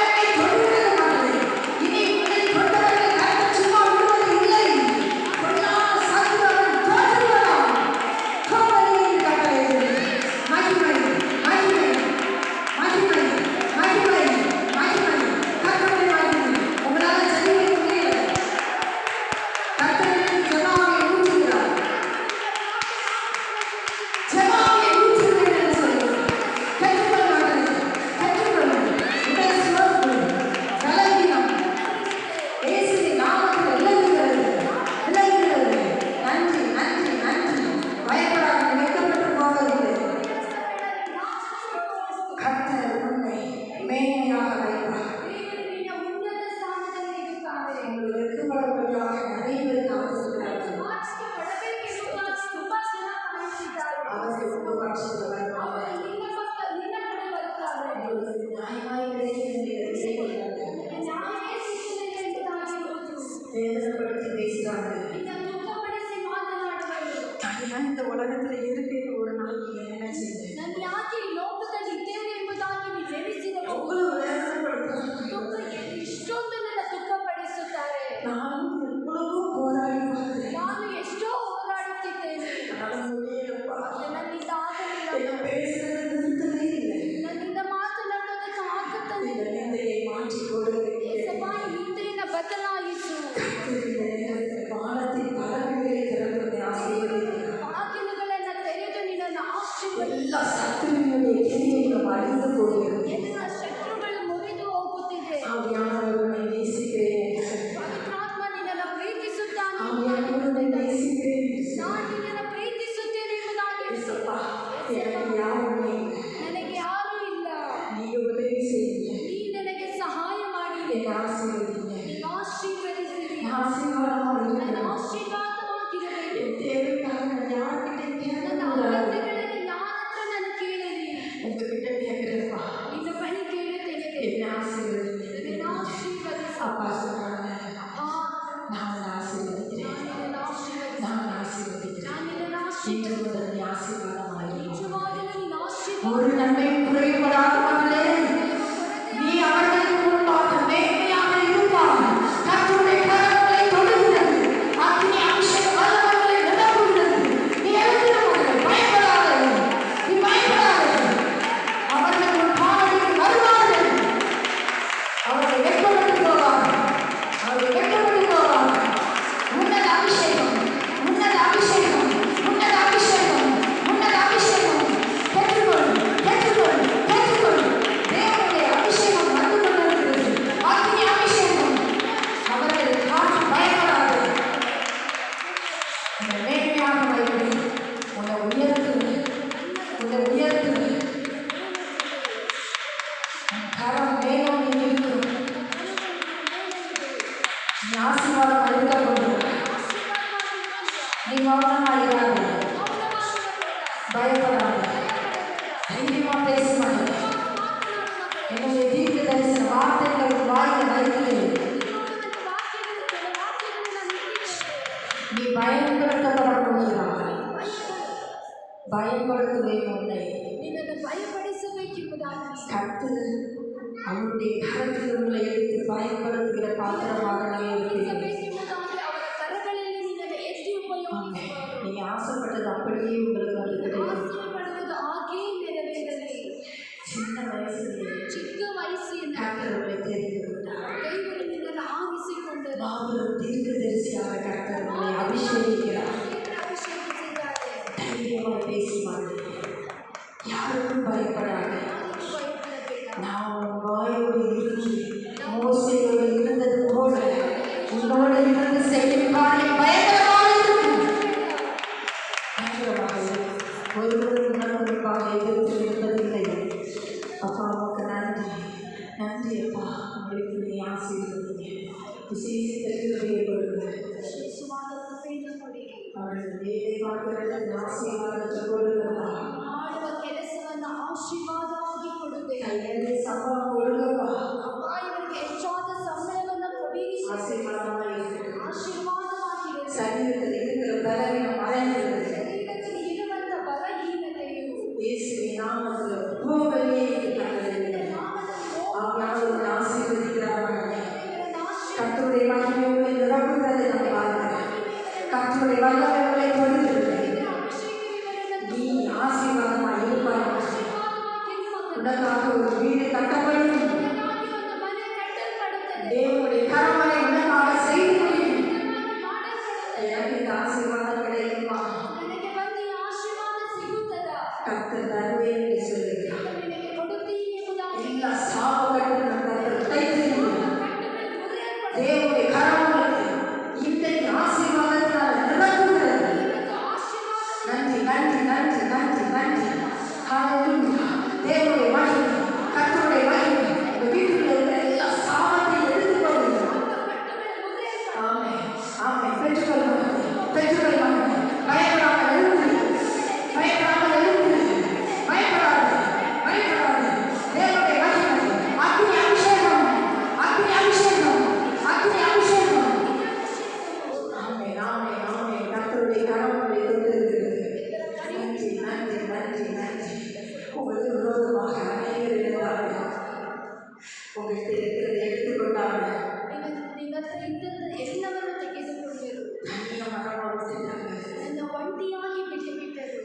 Speaker 1: நியாயமாய் கிடைக்கிறது செய்கிறார்கள்.
Speaker 2: ನ್ಯಾಯವೇ ಸಿಕ್ಕಿದೆ ಎಂಬುದಾಗಿ ಗೊತ್ತು.
Speaker 1: வேதனைப்படுத்தி பேசுகிறார்கள்.
Speaker 2: ನಿನ್ನ ದುಃಖಪಡಿಸಿ ಮಾತನಾಡುವರು.
Speaker 1: நான் இந்த உலகத்துல இருக்கையில ஒரு நாள் நீ என்ன செய்த?
Speaker 2: ನಾನು ಯಾಕೆ ಈ ಲೋಕದಲ್ಲಿ ಇದ್ದೇನೆ ಎಂಬುದಾಗಿ ನೀವು ನೆನೆಸಿದರು.
Speaker 1: எவ்வளவு வேதனைப்படுத்துகிறார்கள்.
Speaker 2: ಇಷ್ಟೊಂದು ನನ್ನ ದುಃಖಪಡಿಸುತ್ತಾರೆ.
Speaker 1: நான் எவ்வளவோ போராடி பார்த்தேன்.
Speaker 2: ನಾನು ಎಷ್ಟೋ ಹೋರಾಡುತ್ತಿದ್ದೇನೆ. ನನ್ನಿಂದ ಆಗಲಿಲ್ಲ.
Speaker 1: பேசுறது நிறுத்தவே இல்லை.
Speaker 2: ನನ್ನಿಂದ ಮಾತನಾಡೋದಕ್ಕೆ ಆಗುತ್ತದೆ.
Speaker 1: இந்த நிந்தையை மாற்றி கொடுத்து
Speaker 2: ಯೇಸಪ್ಪ, ಈ ನಿಂದೆಯನ್ನು ಬದಲಾಯಿಸು.
Speaker 1: பாலத்தின் பலகைகளை திறந்து ஆசீர்வதிக்கிறார்.
Speaker 2: ಬಾಗಿಲುಗಳನ್ನು ತೆರೆದು ನಿನ್ನನ್ನು ಆಶೀರ್ವದಿಸು.
Speaker 1: எல்லா சத்துருவினுடைய கிரியைகளும் அழிந்து போகிறது.
Speaker 2: ಎಲ್ಲ ಶತ್ರುಗಳು ಮುರಿದು ಹೋಗುತ್ತಿದೆ.
Speaker 1: ஆவியானவரை நேசிக்கிறேன்.
Speaker 2: ಪವಿತ್ರಾತ್ಮ ನಿನ್ನನ್ನು ಪ್ರೀತಿಸುತ್ತಾನೆ.
Speaker 1: ஆவியானவரை நேசிக்கிறேன்.
Speaker 2: ನಾನು ನಿನ್ನನ್ನು ಪ್ರೀತಿಸುತ್ತೇನೆ ಎಂಬುದಾಗಿ
Speaker 1: இயேசப்பா, எனக்கு யாரும் இல்லை.
Speaker 2: ನನಗೆ ಯಾರೂ ಇಲ್ಲ.
Speaker 1: நீங்க உதவி செய்யுங்க.
Speaker 2: ನೀ ನನಗೆ ಸಹಾಯ ಮಾಡಿ
Speaker 1: என்னை ஆசீர்வதிங்க.
Speaker 2: ನೀನು ಆಶೀರ್ವದಿಸಿರಿ.
Speaker 1: ஆசீர்வாதமா
Speaker 2: ನನ್ನ
Speaker 1: இருங்க.
Speaker 2: ಆಶೀರ್ವಾದವಾಗಿರಬೇಕು.
Speaker 1: என் தேவைக்காக நான் யார்கிட்ட
Speaker 2: ನನ್ನ
Speaker 1: கேட்கக்கூடாது.
Speaker 2: ಅಗತ್ಯಗಳನ್ನು ಯಾರ ಹತ್ರ ನಾನು ಕೇಳಲಿ.
Speaker 1: உங்ககிட்ட கேட்கிறேன்ப்பா.
Speaker 2: ನಿನ್ನ ಬಳಿ ಕೇಳುತ್ತೇನೆ.
Speaker 1: என்னை ஆசீர்வதிங்க.
Speaker 2: ನಿನ್ನನ್ನು ಆಶೀರ್ವದಿಸು.
Speaker 1: அப்பா சொல்றாங்க,
Speaker 2: ಅಪ್ಪ,
Speaker 1: நான் உன்னை ஆசீர்வதிக்கிறேன்.
Speaker 2: ನಾನು ನಿನ್ನನ್ನು ಆಶೀರ್ವದಿಸು.
Speaker 1: நான் உன்னை ஆசீர்வதிக்கிறேன்.
Speaker 2: ನಾನು ನಿನ್ನನ್ನು
Speaker 1: இன்று
Speaker 2: ಆಶೀರ್ವದಿಸು.
Speaker 1: முதல் நீ ஆசீர்வாதமாயிரு.
Speaker 2: ನಿಜವಾಗಲೂ ನೀನು ಆಶೀರ್ವಾದ
Speaker 1: ஒரு நன்மையும் குறைபடாத மகளே, நீ அவர்களுக்கு முன்பாக மேன்மையாக இருப்பாய். கர்த்தருடைய கரங்களை தொடுகிறது. அக்கினி அபிஷேகம் வல்லமைகளை நிரப்புகிறது. நீ எழுந்திரு மகளே, பயப்படாதே. நீ பயப்படாதே. அவர்கள் உன் பாதையில் வருவார்கள். அவர்கள் வெட்கப்பட்டு போவார்கள். அவர்கள் வெட்கப்பட்டு போவார்கள். உன்னத அபிஷேகம், உன்னத அபிஷேகம், உன்னத அபிஷேகம், உன்னத அபிஷேகம். பெற்றுக்கொள், பெற்றுக்கொள், பெற்றுக்கொள். தேவனுடைய அபிஷேகம் வந்து கொண்டிருக்கிறது. அக்கினி அபிஷேகம். அவர்கள் காற்று பயப்படாது. உன்னை மேன்மையாக வைத்து, உன்னை உயர்த்து, உன்னை உயர்த்து. உன் கரம் மேலோங்கி நிற்கும். நீ ஆசீர்வாதம் அளிக்கப்படும். நீ மௌனமாயிராது. பயப்படாது. தைரியமா பேசுவாங்க. என்னுடைய தீர்க்க தரிசன வார்த்தைகளை உன் வாயில வைத்து நீ பயன்படுத்தப்பட போகிறாய். பயன்படுத்துவேன் உன்னை.
Speaker 2: ನಿನ್ನನ್ನು ಭಯಪಡಿಸಬೇಕೆಂಬುದಾಗಿ
Speaker 1: கர்த்தர் அவருடைய கரத்தில் உங்களை எடுத்து பயன்படுத்துகிற பாத்திரமாக நான் இருக்கிறேன்.
Speaker 2: ಬೇಕೆಂಬುದಾಗಿ ಅವರ ಕರಗಳಲ್ಲಿ ನಿನ್ನನ್ನು ಎತ್ತಿ ಉಪಯೋಗಿಸುವರು.
Speaker 1: நீங்க ஆசைப்பட்டது அப்படியே உங்களுக்கு அது கிடைக்கும்.
Speaker 2: ಆಸೆಪಡುವುದು ಹಾಗೆಯೇ ನೆರವೇರಲಿ.
Speaker 1: சின்ன வயசுலேயே
Speaker 2: ಚಿಕ್ಕ ವಯಸ್ಸಿನ
Speaker 1: கர்த்தர் உங்களை தெரிந்து கொண்டார்.
Speaker 2: ದೇವರು ನಿನ್ನನ್ನು ಆರಿಸಿಕೊಂಡರು.
Speaker 1: மாபெரும் தீர்க்கதரிசியாக கர்த்தர் உங்களை அபிஷேகிக்கிறார்.
Speaker 2: ದೇವರು ಅಭಿಷೇಕಿಸಿದ್ದಾರೆ.
Speaker 1: தைரியமாய் பேசுவார்கள். யாருக்கும் பயப்படாது.
Speaker 2: ಯಾರಿಗೂ ಭಯಪಡಬೇಡ.
Speaker 1: நான் உன் வாயோடு இருந்து மோசேயோடு இருந்தது போல உன்னோடு இருந்து செய்யும் காரியம் பயங்கரமாக இருக்கும். பயங்கரமாக இருக்கும். ஒருவரும் உணர்வுக்காக எதிர்த்து இருப்பதில்லை. அப்பா உமக்கு நன்றி. நன்றி அப்பா. உங்களுக்கு நீ ஆசீர்வதிங்க. விசேஷித்த கிருபையை கொடுங்க.
Speaker 2: ವಿಶೇಷವಾದ ಕೃಪೆಯನ್ನು ಕೊಡಿರಿ.
Speaker 1: அவர்கள் வேலை பார்க்கிறதற்கு ஆசீர்வாதத்தை கொடுங்கப்பா.
Speaker 2: ಮಾಡುವ ಕೆಲಸವನ್ನು ಆಶೀರ್ವಾದವಾಗಿ ಕೊಡುವೆ.
Speaker 1: கையெழுத்து சம்பளம் கொடுங்கப்பா.
Speaker 2: ಅಪ್ಪ, ಇವರಿಗೆ ಹೆಚ್ಚಾದ ಸಂಬಳವನ್ನು ಕೊಡಿರಿ.
Speaker 1: ஆசீர்வாதமாக இருக்கு.
Speaker 2: ಆಶೀರ್ವಾದವಾಗಿರಲಿ.
Speaker 1: சரீரத்தில் இருக்கிற பலவீனம் மறைந்தது.
Speaker 2: ಶರೀರದಲ್ಲಿ ಇರುವಂತ ಬಲಹೀನತೆಯು
Speaker 1: இயேசுவின் நாமத்தில் போகவே ஆவியானவர் ஆசீர்வதிக்கிறார்கள். கர்த்தருடைய மகிமையை நிரப்புகிறதை நாம் பார்க்கிறோம். கர்த்தருடைய வல்லமைகளை தொடுகிறது. நீ ஆசீர்வாதமாக இருப்பாய். உனக்காக ஒரு வீடு கட்டப்படும். தேவனுடைய கரமனை உனக்காக செய்து முடியும். எனக்கு இந்த ஆசீர்வாதம் கிடைக்குமா?
Speaker 2: ನನಗೆ ಬಂದು ಈ ಆಶೀರ್ವಾದ ಸಿಗುತ್ತದಾ?
Speaker 1: கர்த்தர் தருவேன் என்று சொல்லுகிறார்.
Speaker 2: ನಿನಗೆ ಕೊಡುತ್ತೀನಿ ಎಂಬುದಾಗಿ
Speaker 1: எல்லா சாபக்கட்டும் கர்த்தர் கைத்தறியும்.
Speaker 2: ಕಟ್ಟುಗಳು ಮುರಿಯಲ್ಪಡುತ್ತವೆ.
Speaker 1: தேவனுடைய கரமனை இன்றைக்கு ஆசீர்வாதத்தால் நிரப்புகிறது.
Speaker 2: ಇವತ್ತು ಆಶೀರ್ವಾದ
Speaker 1: நன்றி, நன்றி, நன்றி, நன்றி, நன்றி. ஹalleluya. தேவனுடைய மகிமை, கர்த்தருடைய மகிமை உங்க வீட்டுக்குள்ள இருக்கிற எல்லா சாபத்தையும் எடுத்து போடுங்க.
Speaker 2: ಕಟ್ಟುಗಳು ಮುರಿಯಲ್ಪಡುತ್ತವೆ.
Speaker 1: ஆமென், ஆமென். பெற்றுக்கொள்ளுங்கள், பெற்றுக்கொள்ளுங்கள். பயப்படாமல் எழுந்து, பயப்படாமல் எழுந்து, பயப்படாது, பயப்படாது. தேவனுடைய மகிமை உங்கள்கிட்ட இருக்கிறத எடுத்துக்கொண்டாங்க.
Speaker 2: ನಿಮ್ಮ ಹತ್ರ ಇದ್ದದ್ದು ಎಲ್ಲವನ್ನು ತೆಗೆದುಕೊಂಡರು.
Speaker 1: தனியா மரமா விட்டுட்டாங்க.
Speaker 2: ನನ್ನ ಒಂಟಿಯಾಗಿ ಬಿಟ್ಟು ಬಿಟ್ಟರು.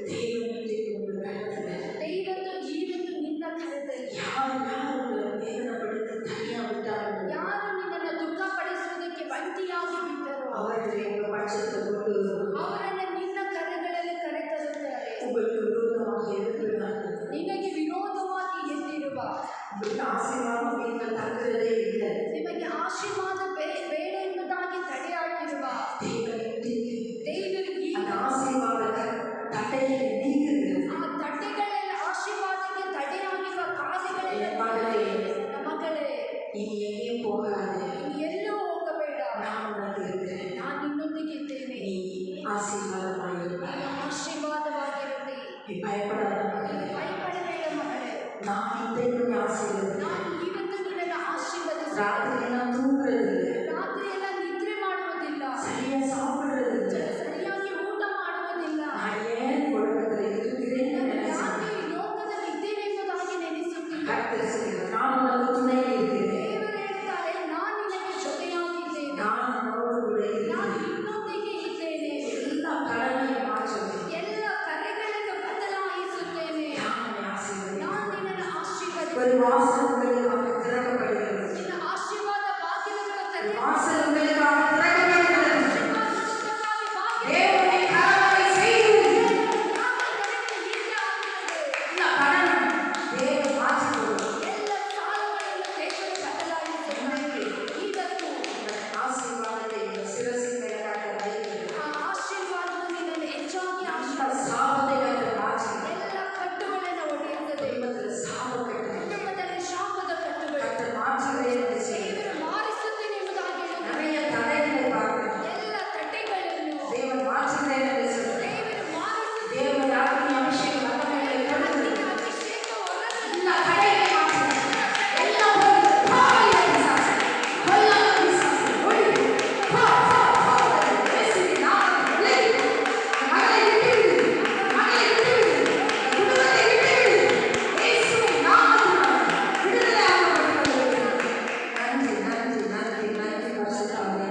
Speaker 2: ದೈವದ್ದು ಜೀವದ್ದು ನಿನ್ನ ಕರೆದಲ್ಲಿ
Speaker 1: யார் உங்களை வேதனைப்படுத்தி தனியா விட்டாங்க.
Speaker 2: ಯಾರು ನಿನ್ನನ್ನು ದುಃಖಪಡಿಸುವುದಕ್ಕೆ ಒಂಟಿಯಾಗಿ ಬಿಟ್ಟರು
Speaker 1: அவர்களை உங்க பட்சத்தை கொண்டு
Speaker 2: ಅವರನ್ನು ನಿನ್ನ ಕರೆಗಳಲ್ಲಿ ಕರೆತರುತ್ತಾರೆ.
Speaker 1: உங்களுக்கு விரோதமாக இருக்கிறார்கள்.
Speaker 2: ನಿನಗೆ ವಿರೋಧವಾಗಿ ಎದ್ದಿರುವ
Speaker 1: உங்களுக்கு ஆசீர்வாதம் வீட்டில் தங்குறதே இல்லை.
Speaker 2: ನಿಮಗೆ ಆಶೀರ್ವಾದ ಬೇಡ ಎಂಬುದಾಗಿ ತಡೆಯಾಗಿರುವ ದೇವರು
Speaker 1: அந்த ஆசீர்வாத தட்டையை நீக்குது.
Speaker 2: ಆ ತಟ್ಟೆಗಳಲ್ಲಿ ಆಶೀರ್ವಾದಕ್ಕೆ ತಡೆಯಾಗಿರುವ ಕಾರ್ಯಗಳೆಲ್ಲ ಮಗಳೇ
Speaker 1: இனி எங்கேயும் போகாது.
Speaker 2: ಎಲ್ಲೂ ಹೋಗಬೇಡ.
Speaker 1: நான் உனக்கு இருக்கிறேன்.
Speaker 2: ನಾನು ನಿನ್ನೊಂದಿಗೆ ಇದ್ದೇನೆ.
Speaker 1: நீ ஆசீர்வாதமாயிருக்க.
Speaker 2: ನೀನು ಆಶೀರ್ವಾದವಾಗಿರುತ್ತೆ.
Speaker 1: நீ பயப்படாத மகளே.
Speaker 2: ನೀನು ಭಯಪಡಬೇಡ ಮಗಳೇ.
Speaker 1: நான் இன்றைக்கு ஆசீர்வதிக்கிறேன்.
Speaker 2: ನಾನು ಇವತ್ತು ನಿನ್ನನ್ನು ಆಶೀರ್ವದಿಸುತ್ತೇನೆ.
Speaker 1: ராத்திரி நான் தூங்குறதில்லை.
Speaker 2: ರಾತ್ರಿ ಎಲ್ಲ ನಿದ್ರೆ ಮಾಡುವುದಿಲ್ಲ.
Speaker 1: சரியா சாப்பிடுறதில்லை.
Speaker 2: ಸರಿಯಾಗಿ ಊಟ ಮಾಡುವುದಿಲ್ಲ.
Speaker 1: நான் ஏன் உலகத்தில் இருக்கிறேன்
Speaker 2: ನಾನು
Speaker 1: நினைச்சேன்.
Speaker 2: ಯಾಕೆ ಈ ಲೋಕದಲ್ಲಿ ಇದ್ದೇನೆ ಎಂಬುದಾಗಿ ನೆನೆಸುತ್ತೀನಿ.
Speaker 1: கர்த்தர் சொல்கிறார், நான் உனக்கு துணை இருக்கிறேன்.
Speaker 2: ದೇವರು ಹೇಳ್ತಾರೆ, ನಾನು ನಿನಗೆ ಜೊತೆಯಾಗಿದ್ದೇನೆ.
Speaker 1: நான் உன்னோடு கூட
Speaker 2: ನಾನು
Speaker 1: இருக்கிறேன்.
Speaker 2: ನಿನ್ನೊಂದಿಗೆ ಇದ್ದೇನೆ.
Speaker 1: எல்லா கடனையும் மாற்றுவேன்.
Speaker 2: ಎಲ್ಲ ಕರೆಗಳನ್ನು ಬದಲಾಯಿಸುತ್ತೇನೆ.
Speaker 1: நான் உன்னை ஆசீர்வதிக்கிறேன்.
Speaker 2: ನಾನು ನಿನ್ನನ್ನು
Speaker 1: ஒரு
Speaker 2: ಆಶೀರ್ವದಿಸುತ್ತೇನೆ.
Speaker 1: வாசல் உங்களுக்காக திறக்கப்படுகிறது.
Speaker 2: ನಿನ್ನ ಆಶೀರ್ವಾದ ಬಾಗಿಲುಗಳು ತೆರೆದ
Speaker 1: வாசல் உங்களுக்காக திறக்கப்படுகிறது.
Speaker 2: ಆಶೀರ್ವಾದಕ್ಕಾಗಿ ಬಾಗಿಲು
Speaker 1: தேவனுடைய கரங்களை செய்து எல்லா கடன் தேவன் மாற்றிக் கொள்வார்.
Speaker 2: ಎಲ್ಲ ಸಾಲಗಳನ್ನು ದೇವರು ಬದಲಾಯಿಸುತ್ತಾರೆ. ಇವತ್ತು
Speaker 1: ஆசீர்வாதத்தை சிரசின் மேல் கர்த்தர் வைக்கிறார்.
Speaker 2: ಆ ಆಶೀರ್ವಾದವು ನಿನ್ನನ್ನು ಹೆಚ್ಚಾಗಿ
Speaker 1: அந்த சாபத்தை கர்த்தர் மாற்றுகிறார்.
Speaker 2: ಎಲ್ಲ ಕಟ್ಟುಗಳನ್ನು ಒಡೆಯುತ್ತದೆ.
Speaker 1: குடும்பத்தில் சாபம் கட்டுகிறார்.
Speaker 2: ಕುಟುಂಬದಲ್ಲಿ ಶಾಪದ ಕಟ್ಟುಗಳು
Speaker 1: கர்த்தர் மாற்றுகிறேன் என்று செய்கிறார்.
Speaker 2: ದೇವರು ಮಾರಿಸುತ್ತೇನೆ ಎಂಬುದಾಗಿ ಹೇಳುತ್ತಾರೆ.
Speaker 1: நிறைய தடைகளை பார்க்கிறேன்.
Speaker 2: ಎಲ್ಲ ತಟ್ಟೆಗಳನ್ನು
Speaker 1: தேவன் மாற்றுகிறேன் என்று சொல்கிறார்.
Speaker 2: ದೇವರು ಮಾರಿಸುತ್ತೇನೆ.
Speaker 1: தேவன் அக்னி அபிஷேகம் வல்லமைகளை கொடுக்கிறார்.
Speaker 2: ಅಭಿಷೇಕ ಹೊರಗೆ
Speaker 1: எல்லா தடைகளை மாற்றுகிறார். எல்லாம் போய் பாவிய பிசாசு, கொல்லாத பிசாசு, ஒழிவு. போ, போ, போ. இயேசுவின் நாமத்தில் விலகி, மகளை விட்டுவிடு, மகளை விட்டுவிடு, குடும்பத்தை விட்டுவிடு. இயேசுவின் நாமத்தினால் விடுதலையாக்கப்பட்டவர்களுக்கு நன்றி, நன்றி, நன்றி, நன்றி பரிசுத்தவானே.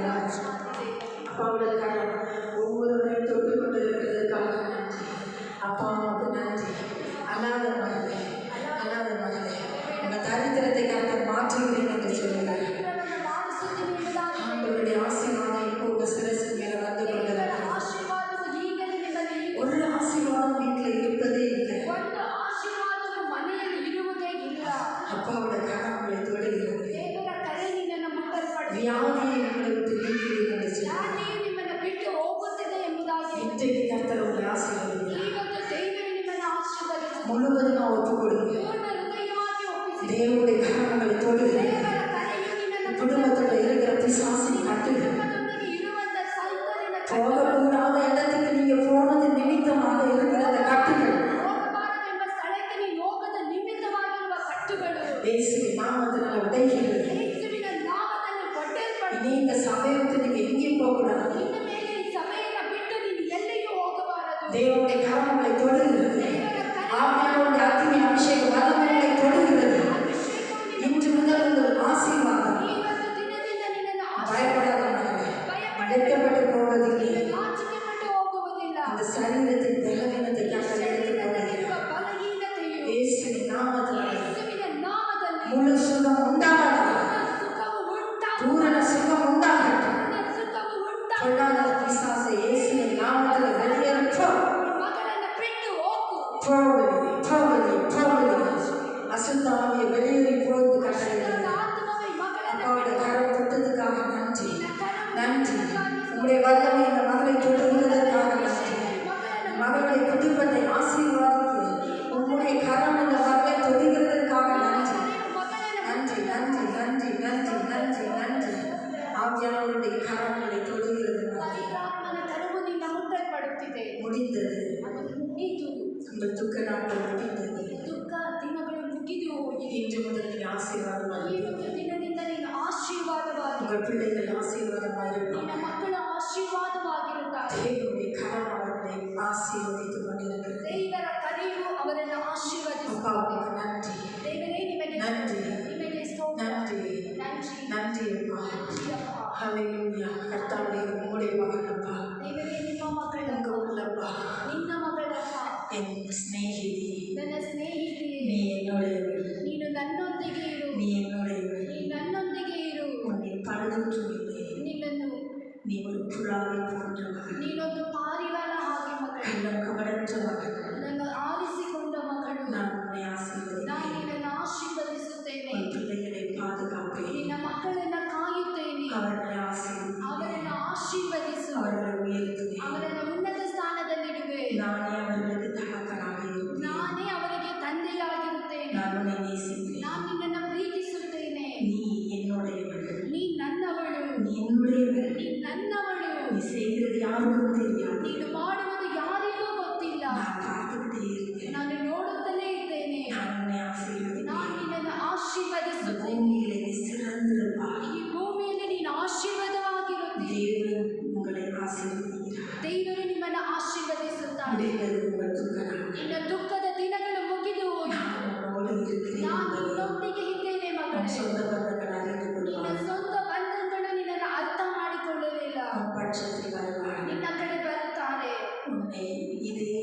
Speaker 1: அப்பாவுக்காக ஒவ்வொருவரையும் தொட்டு கொண்டிருக்கிறதுக்காக நன்றி. அப்பா உமக்கு நன்றி. அல்லாத மகளே, அல்லாத மகளே, உங்க தரித்திரத்தை கர்த்தர் மாற்றுகிறேன் என்று சொல்கிறார்.
Speaker 2: ಮಾರಿಸುತ್ತೇನೆ ಎಂಬುದಾಗಿ
Speaker 1: ஆண்டவருடைய ஆசீர்வாதம் இப்போ உங்க சிரசு மேல வந்து
Speaker 2: ದೇವರ
Speaker 1: கொண்டிருக்கிறது.
Speaker 2: ಆಶೀರ್ವಾದವು ಈಗಲೇ ನಿಮ್ಮಲ್ಲಿ ಇದೆ.
Speaker 1: ஒரு ஆசீர்வாதம் வீட்டில் இருப்பதே இல்லை.
Speaker 2: ಒಂದು ಆಶೀರ್ವಾದವು ಮನೆಯಲ್ಲಿ ಇರುವುದೇ ಇಲ್ಲ.
Speaker 1: அப்பாவோட கரம் உங்களை தொடுகிறது.
Speaker 2: ದೇವರ ಕರೆ ನಿನ್ನನ್ನು ಮುಟ್ಟಲ್ಪಡುತ್ತದೆ.
Speaker 1: வியாதியை உங்களை விட்டு நீக்கிறேன் என்று சொல்கிறார்.
Speaker 2: ಯಾಕೆ ನಿಮ್ಮನ್ನು ಬಿಟ್ಟು ಹೋಗುತ್ತದೆ ಎಂಬುದಾಗಿ
Speaker 1: இன்றைக்கு கர்த்தர் உங்களை ஆசீர்வதிக்கிறார்.
Speaker 2: ಇವತ್ತು ದೇವರು ನಿಮ್ಮನ್ನು ಆಶೀರ್ವದಿಸುತ್ತದೆ.
Speaker 1: முழுவதுமா ஒப்புக் கொடுங்க.
Speaker 2: ಪೂರ್ಣ ಹೃದಯವಾಗಿ ಒಪ್ಪಿಸಿ.
Speaker 1: தேவனுடைய கரம் உங்களை தொடுகிறது.
Speaker 2: ದೇವರ ಕರೆಯು ನಿನ್ನನ್ನು
Speaker 1: குடும்பத்தோட இருக்கிற பிசாசின் கட்டுகள்
Speaker 2: ಕುಟುಂಬದೊಂದಿಗೆ ಇರುವಂತ ಸೈತಾನಿನ
Speaker 1: போகக்கூடாத இடத்துக்கு நீங்க போனது நிமித்தமாக இருக்கிற அந்த கட்டுகள்
Speaker 2: ಹೋಗಬಾರದೆಂಬ ಸ್ಥಳಕ್ಕೆ ನೀನು ಹೋಗದ ನಿಮಿತ್ತವಾಗಿರುವ ಕಟ್ಟುಗಳು
Speaker 1: இயேசுவின் நாமத்தினால உடைகிறது.
Speaker 2: ಯೇಸುವಿನ ನಾಮದಲ್ಲಿ ಒಡೆಯಲ್ಪಡು.
Speaker 1: இனி இந்த சபையை விட்டு நீங்க எங்கேயும் போகக்கூடாது.
Speaker 2: ನಿನ್ನ ಮೇಲೆ ಈ ಸಭೆಯನ್ನು ಬಿಟ್ಟು ನೀನು ಎಲ್ಲಿಯೂ ಹೋಗಬಾರದು.
Speaker 1: தேவனுடைய கரம் உங்களை தொடுகிறது.
Speaker 2: ದೇವರ ಕರೆ
Speaker 1: ஆவியானவருடைய அக்னி அபிஷேகம் வல்லமைகளை தொடுகிறது.
Speaker 2: ಅಭಿಷೇಕವು ನಿನ್ನ
Speaker 1: இன்று முதல் உங்கள் ஆசீர்வாதம்.
Speaker 2: ಇವತ್ತು ದಿನದಿಂದ ನಿನ್ನನ್ನು
Speaker 1: பயப்படாத மகளே,
Speaker 2: ಭಯಪಡಬೇಡ.
Speaker 1: வெட்கப்பட்டு போவதில்லை.
Speaker 2: ನಾಚಿಕೆಪಟ್ಟು ಹೋಗುವುದಿಲ್ಲ.
Speaker 1: அந்த சரீரத்தின் பலவீனத்தை கர்த்தர் எடுத்துக்
Speaker 2: ಶರೀರದಲ್ಲಿರುವ
Speaker 1: கொள்கிறார்.
Speaker 2: ಬಲಹೀನತೆಯು
Speaker 1: இயேசுவின் நாமத்தினால
Speaker 2: ಯೇಸುವಿನ ನಾಮದಲ್ಲಿ
Speaker 1: முழு சுகம் உண்டாகட்டும்.
Speaker 2: ಸುಖವು ಉಂಟಾಗಲಿ.
Speaker 1: பூரண சுகம் உண்டாகட்டும்.
Speaker 2: ಸುಖವು ಉಂಟಾಗಲಿ.
Speaker 1: பொல்லாத பிசாசை இயேசுவின் நாமத்தில் வெளியேறும்.
Speaker 2: ಮಗಳನ್ನು ಬಿಟ್ಟು ಹೋಗು.
Speaker 1: அசுத்த ஆவியை வெளியேறி போவது
Speaker 2: ಅಶುದ್ಧ
Speaker 1: கட்டளை.
Speaker 2: ಆತ್ಮವೇ ಮಗಳನ್ನು
Speaker 1: அப்பாவோட கரம் தொட்டதுக்காக நன்றி,
Speaker 2: ಕರವು
Speaker 1: நன்றி. உங்களுடைய வல்லமை இந்த மகளை தொடுகிறதற்காக நன்றி. மகளுடைய குடும்பத்தை ஆசீர்வாதிக்க உங்களுடைய கரம் இந்த மகளை தொடுகிறதற்காக நன்றி, நன்றி, நன்றி, நன்றி, நன்றி, நன்றி, நன்றி. ஆவியானவருடைய கரங்களை தொடுகிறது.
Speaker 2: ಪವಿತ್ರಾತ್ಮನ ಕರವು ನಿನ್ನ ಮುಟ್ಟಲ್ಪಡುತ್ತಿದೆ.
Speaker 1: முடிந்தது.
Speaker 2: ಅದು ಮುಗಿದು
Speaker 1: உங்கள் துக்க நாட்கள் முடிந்தது.
Speaker 2: ದುಃಖ ದಿನಗಳು ಮುಗಿದು ಹೋಗಿದೆ.
Speaker 1: இன்று முதல் நீ ஆசீர்வாதமாக
Speaker 2: ಇವತ್ತು ದಿನದಿಂದ ನೀನು ಆಶೀರ್ವಾದವಾಗಿ
Speaker 1: உங்கள் பிள்ளைகள் ஆசீர்வாதமாக
Speaker 2: ನಿನ್ನ
Speaker 1: இருப்பாங்க.
Speaker 2: ಮಕ್ಕಳು ಆಶೀರ್ವಾದವಾಗಿರುತ್ತಾರೆ.
Speaker 1: தேவனுடைய கரம் அவர்களை ஆசீர்வதித்துக் கொண்டிருக்கிறது.
Speaker 2: ದೇವರ ಕರೆಯು ಅವರನ್ನು ಆಶೀರ್ವದಿಸುತ್ತದೆ.
Speaker 1: அப்பாவுக்கு நன்றி,
Speaker 2: ದೇವರೇ ನಿಮಗೆ
Speaker 1: நன்றி,
Speaker 2: ನಿಮಗೆ ಸ್ತೋತ್ರ.
Speaker 1: நன்றி, இந்த பூமியிலே நீ சிறந்திருப்பாய்.
Speaker 2: ಈ ಭೂಮಿಯಲ್ಲಿ ನೀನು ಆಶೀರ್ವಾದವಾಗಿರುತ್ತಿ.
Speaker 1: தேவன் உங்களை ஆசீர்வதிக்கிறார்.
Speaker 2: ದೇವರು ನಿಮ್ಮನ್ನು ಆಶೀರ್ವದಿಸುತ್ತಾನೆ.
Speaker 1: முடிந்தது உங்கள் துக்கம்.
Speaker 2: ನಿನ್ನ ದುಃಖದ ದಿನಗಳು ಮುಗಿದು ಹೋಯಿತು.
Speaker 1: உன்னோடு இருக்கிறேன்
Speaker 2: ನಾನು
Speaker 1: என்பதை
Speaker 2: ನಿನ್ನೊಂದಿಗೆ ಇದ್ದೇನೆ
Speaker 1: உன்
Speaker 2: ಮಗಳೇ.
Speaker 1: சொந்த பந்தங்கள் அறிந்து
Speaker 2: ನಿನ್ನ
Speaker 1: கொள்வார்.
Speaker 2: ಸ್ವಂತ ಬಂಧುಗಳು ನಿನ್ನನ್ನು ಅರ್ಥ ಮಾಡಿಕೊಳ್ಳಲಿಲ್ಲ.
Speaker 1: உன் பட்சத்தில் வருவார்.
Speaker 2: ನಿನ್ನ ಕಡೆ ಬರುತ್ತಾರೆ.
Speaker 1: உன்னை இதே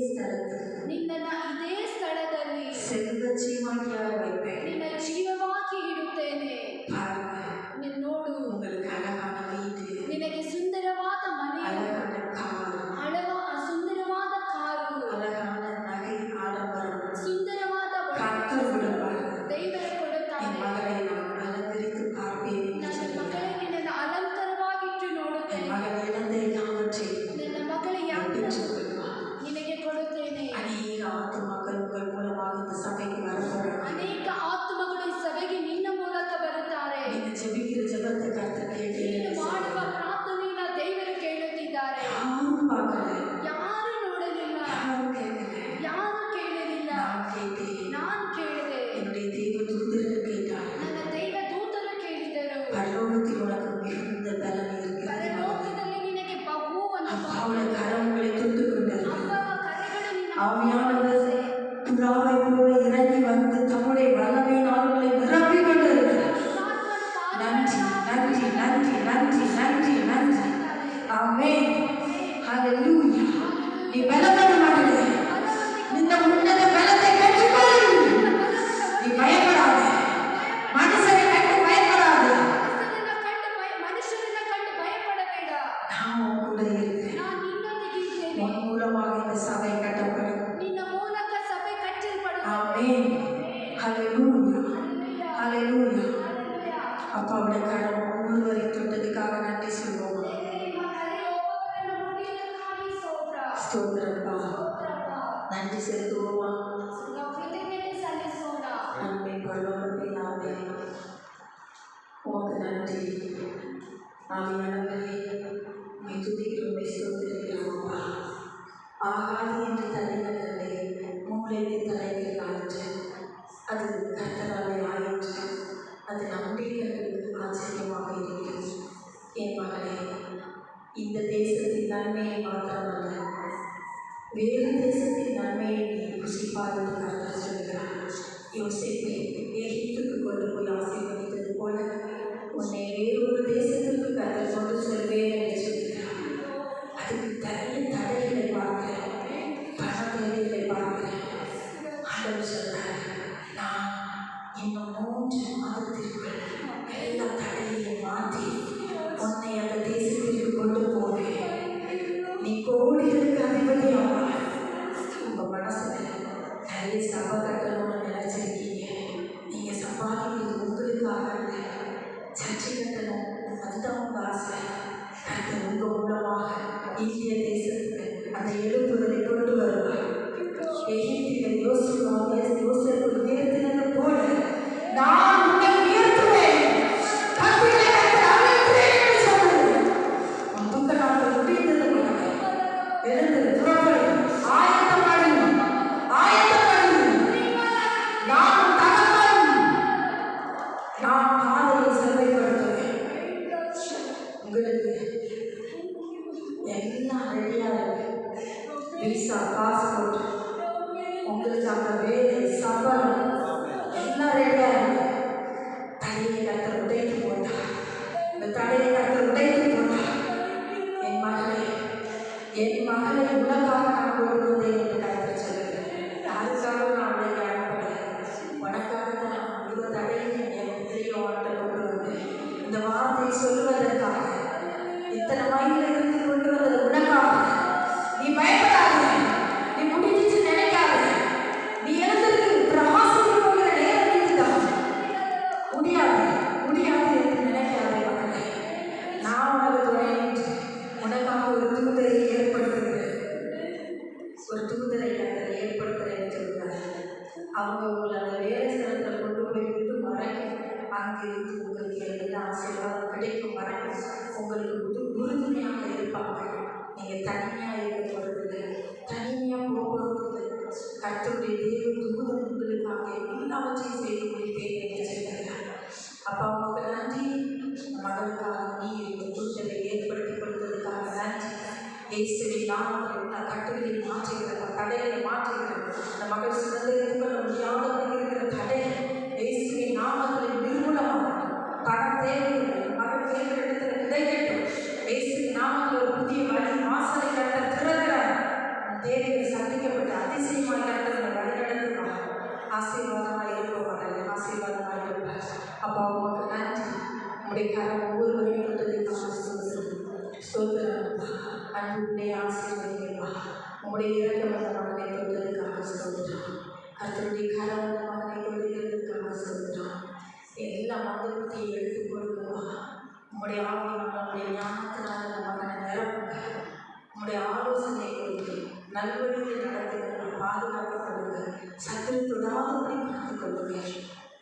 Speaker 1: ஸ்தலத்தில்
Speaker 2: ನಿನ್ನನ್ನು ಇದೇ ಸ್ಥಳದಲ್ಲಿ
Speaker 1: செல்வ சீமாட்டியாக வைப்பேன்.
Speaker 2: ನಿನ್ನ ಜೀವವಾಗಿ ಇಡುತ್ತೇನೆ.
Speaker 1: பாருங்க,
Speaker 2: ನೀನು ನೋಡು,
Speaker 1: உங்களுக்கு அழகான வீடு,
Speaker 2: ನಿನಗೆ ಸುಂದರವಾದ ಮನೆ,
Speaker 1: அழகான கார்,
Speaker 2: ಸುಂದರವಾದ ಕಾರು,
Speaker 1: அழகான நகை ஆடம்பரம்
Speaker 2: ಸುಂದರವಾದ
Speaker 1: கர்த்தர் கொடுப்பார்.
Speaker 2: ದೇವರು
Speaker 1: என்
Speaker 2: ಕೊಡುತ್ತಾನೆ.
Speaker 1: மகளை நான் அலங்கரித்து பார்ப்பேன் என்று
Speaker 2: ನನ್ನ
Speaker 1: சொன்னார்.
Speaker 2: ಮಗಳೇ ನಿನ್ನನ್ನು ಅಲಂಕಾರವಾಗಿಟ್ಟು
Speaker 1: என்
Speaker 2: ನೋಡುತ್ತೇನೆ.
Speaker 1: மகள் இழந்த எல்லாவற்றை
Speaker 2: ನನ್ನ ಮಗಳ ಯಾವ
Speaker 1: பெற்றுக் கொள்வார்.
Speaker 2: ನಿನಗೆ ಕೊಡುತ್ತೇನೆ.
Speaker 1: அநேக ஆத்துமாக்கள் உங்கள் மூலமாக இந்த சபைக்கு வரப்போறாங்க.
Speaker 2: ಅನೇಕ ಆತ್ಮಗಳು ಈ ಸಭೆಗೆ ನಿನ್ನ ಮೂಲಕ ಬರುತ್ತಾರೆ.
Speaker 1: நீங்க ஜெபிக்கிற ஜெபத்தை கர்த்தர் கேட்டு
Speaker 2: ನೀನು ಮಾಡುವ ಪ್ರಾರ್ಥನೆಯನ್ನು ದೇವರು ಕೇಳುತ್ತಿದ್ದಾರೆ.
Speaker 1: யாரும் பார்க்கல,
Speaker 2: ಯಾರು ನೋಡಲಿಲ್ಲ,
Speaker 1: யாரும் கேட்கல.
Speaker 2: ಯಾರು ಕೇಳಲಿಲ್ಲ.
Speaker 1: நான் கேட்டேன்.
Speaker 2: ನಾನು ಕೇಳಿದೆ.
Speaker 1: என்னுடைய தெய்வ தூதர்கள் கேட்டார்.
Speaker 2: ನನ್ನ ದೈವ ದೂತರು ಕೇಳಿದರು.
Speaker 1: பரலோகத்தில் உனக்கு மிகுந்த பலன் இருக்கிறது.
Speaker 2: ಪರಲೋಕದಲ್ಲಿ ನಿನಗೆ ಬಹುವನ್ನು
Speaker 1: அப்பாவுடைய கரம் உங்களை தொட்டு கொண்டிருக்கிறது.
Speaker 2: ಅಪ್ಪನ ಕರೆಗಳು ನಿನ್ನ
Speaker 1: ஆவியானவர் புறாவை போல இறங்கி வந்து தம்முடைய வல்லமையினால் உங்களை நிரப்பிக் கொண்டிருக்கிறார். நன்றி நன்றி நன்றி நன்றி நன்றி நன்றி. ஆமென். ஹalleluya. நீ பலப்பட மகளே, இந்த உன்னத பலத்தை பெற்றுக்கொள். நீ பயப்படாதே. மனுஷரை கண்டு பயப்படாதே.
Speaker 2: ಮನುಷ್ಯರನ್ನ ಕಂಡು ಭಯಪಡಬೇಡ.
Speaker 1: நான் உன் கூட இருக்கிறேன்.
Speaker 2: ನಾನು ನಿನ್ನೊಂದಿಗೆ ಇದ್ದೇನೆ.
Speaker 1: உன் மூலமாக இந்த சபை கட்டப்படும்.
Speaker 2: ನಿನ್ನ ಮೂಲಕ ಸಭೆ ಕಟ್ಟಲ್ಪಡುತ್ತದೆ.
Speaker 1: ஆமென். ஹalleluya.
Speaker 2: ಹಲ್ಲೆಲೂಯಾ.
Speaker 1: ஹalleluya.
Speaker 2: ಹಲ್ಲೆಲೂಯಾ.
Speaker 1: அப்பாவுடைய கரம் ஒவ்வொருவரையும் தொட்டதுக்காக நன்றி சொல்வோம்.
Speaker 2: ನಿಮ್ಮ ಕರೆ ಒಬ್ಬೊಬ್ಬರನ್ನು ಮುಟ್ಟಿದ್ದಕ್ಕಾಗಿ ಸ್ತೋತ್ರ.
Speaker 1: ஸ்தோத்திரப்பா.
Speaker 2: ಸ್ತೋತ್ರಪ್ಪ.
Speaker 1: நன்றி செலுத்துவோமா?
Speaker 2: ನಾವು ಕೃತಜ್ಞತೆ ಸಲ್ಲಿಸೋಣ.
Speaker 1: நன்மை பரலோகப்பிதாவே, உமக்கு நன்றி. ஆவியானவரே, உம்மை துதிக்கிறோம், உம்மை ஸ்தோத்திரிக்கிறோம். ஆகாது என்று தலைநகரிலே மூளைக்கு தலைகள் ஆயிற்று. அது கர்த்தராலே ஆயிற்று. அது நம்முடைய கண்களுக்கு ஆச்சரியமாக இருக்கிறது. என் மகளே, இந்த தேசத்தின் நன்மையை மாத்திரமல்ல, வேறு தேசத்தின் நன்மையை நீ ருசிப்பார் என்று கர்த்தர் சொல்கிறார். யோசேப்பை எகிப்துக்கு கொண்டு போய் ஆசீர்வதித்தது போல உன்னை வேறொரு தேசத்திற்கு கர்த்தர் கொண்டு செல்வேன் என்று சொல்கிறார். அதுக்கு நிறைய தடைகளை பார்க்கிறேன், பண தேவைகளை பார்க்கிறேன். ஆண்டவர் சொல்றார், நான் இன்னும் 3 மாதத்திற்குள் எல்லா தடையையும் மாற்றி உன்னை அந்த தேசத்திற்கு கொண்டு போவேன். நீ கோடிகளுக்கு அதிபதியாவாய். உங்க மனசுல நிறைய சபை கட்டணும்னு நினைச்சிருக்கீங்க. நீங்க சம்பாதிக்கிறது உங்களுக்காக இல்லை, சர்ச்சை கட்டணும், அதுதான் உங்க ஆசை. கர்த்தர் உங்க மூலமாக இந்திய தேசத்துக்கு அந்த எழுப்புதலை கொண்டு வருவார். எகிப்தில் யோசேப்பு உயர்த்தினது போல நான் உன்னை உயர்த்துவேன். கர்த்தரை கர்த்தர் அழைக்கிறேன் என்று சொன்னது. உன் துக்க நாட்கள் முடிந்தது மகனே. எழுந்து புறப்படு, ஆயத்தப்படு, ஆயத்தப்படு. நான் தகப்பன். நான் பாதையை செவ்வாய்ப்படுத்துவேன். உங்களுக்கு எல்லாம் ரெடியா இருக்கு. விசா, பாஸ்போர்ட், உங்களுக்கு அந்த வேலை, சம்பளம் எல்லாம் ரெடியா இருக்கு. தடையை கர்த்தர் உடைத்து போட்டார். இந்த தடையை கர்த்தர் உடைத்து போட்டார். என் மகளே, என் மகளை உனக்காக நான் கொண்டு வந்தேன் என்று கர்த்தர் சொல்லுகிறேன். யாருக்காக நான் உன்னை அனுப்பல, உனக்காக தான் இந்த தடையை என் பிள்ளையோட்ட கொண்டு வந்தேன். இந்த வார்த்தையை சொல்லுவதற்காக இத்தனை மைல இருந்து கொண்டு வந்தது உனக்காக. நீ பயப்படாத, நீ முடிஞ்சிச்சு நினைக்காத. நீ எழுந்திருக்கு, பிரகாசிக்க போகிற நேரம் இதுதான். முடியாது முடியாது என்று நினைக்காதே மகனே. நான் உனக்கு துணை நின்று உனக்காக ஒரு தூதரை ஏற்படுத்துகிறேன். ஒரு தூதரை கர்த்தர் ஏற்படுத்துகிறேன்னு சொல்கிறார். அவங்க உங்களை அந்த வேலை ஸ்தலத்தில் கொண்டு போய் விட்டு வரைக்கும் அங்கிருந்து உங்களுக்கு எல்லா ஆசீர்வாதம் கிடைக்கும் வரைக்கும் உங்களுக்கு உறுதுணையாக இருப்பாங்க. நீங்கள் தனிமையாக இருக்க போகிறது, தனிமையாக போகிறது. கர்த்தருடைய தேவ தூதன் உங்களுக்காக எல்லாவற்றையும் செய்து முடிப்பேன் என்று சொல்கிறார். அப்பா உமக்கு நன்றி. உங்களுடைய கரம் ஒவ்வொருவரையும் தொட்டதுக்காக ஸ்தோத்திரம். அன்புடைய ஆசீர்வதிப்பா. உங்களுடைய இறக்கம் அந்த மகனை தொட்டதுக்காக ஸ்தோத்திரம். கர்த்தருடைய கரம் அந்த மகனை தொடுகிறதுக்காக ஸ்தோத்திரம். எல்லா மந்திரத்தையும் எடுத்து கொடுக்குவா. உங்களுடைய ஆவியம் நம்முடைய ஞானத்தினால் அந்த மகனை நிரப்புங்க. உங்களுடைய ஆலோசனை கொடுத்து நல்வழியில் நடத்துகிற பாதுகாக்கப்படுங்க. சத்துரு தொடாதபடி பார்த்துக் கொள்ளுங்க.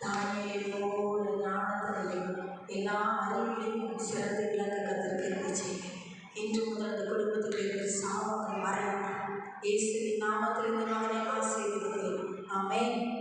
Speaker 1: தானியேலையும் ஞானத்திலையும் எல்லா அறிவிலையும் சிறந்து விளங்க கத்திருக்க செய்யுங்க. இன்று முதல் அந்த குடும்பத்துடைய சாபங்கள் மறையட்டும். இயேசுவின் நாமத்தில் இந்த மகனை ஆசீர்வதிக்கிறேன். ஆமென்.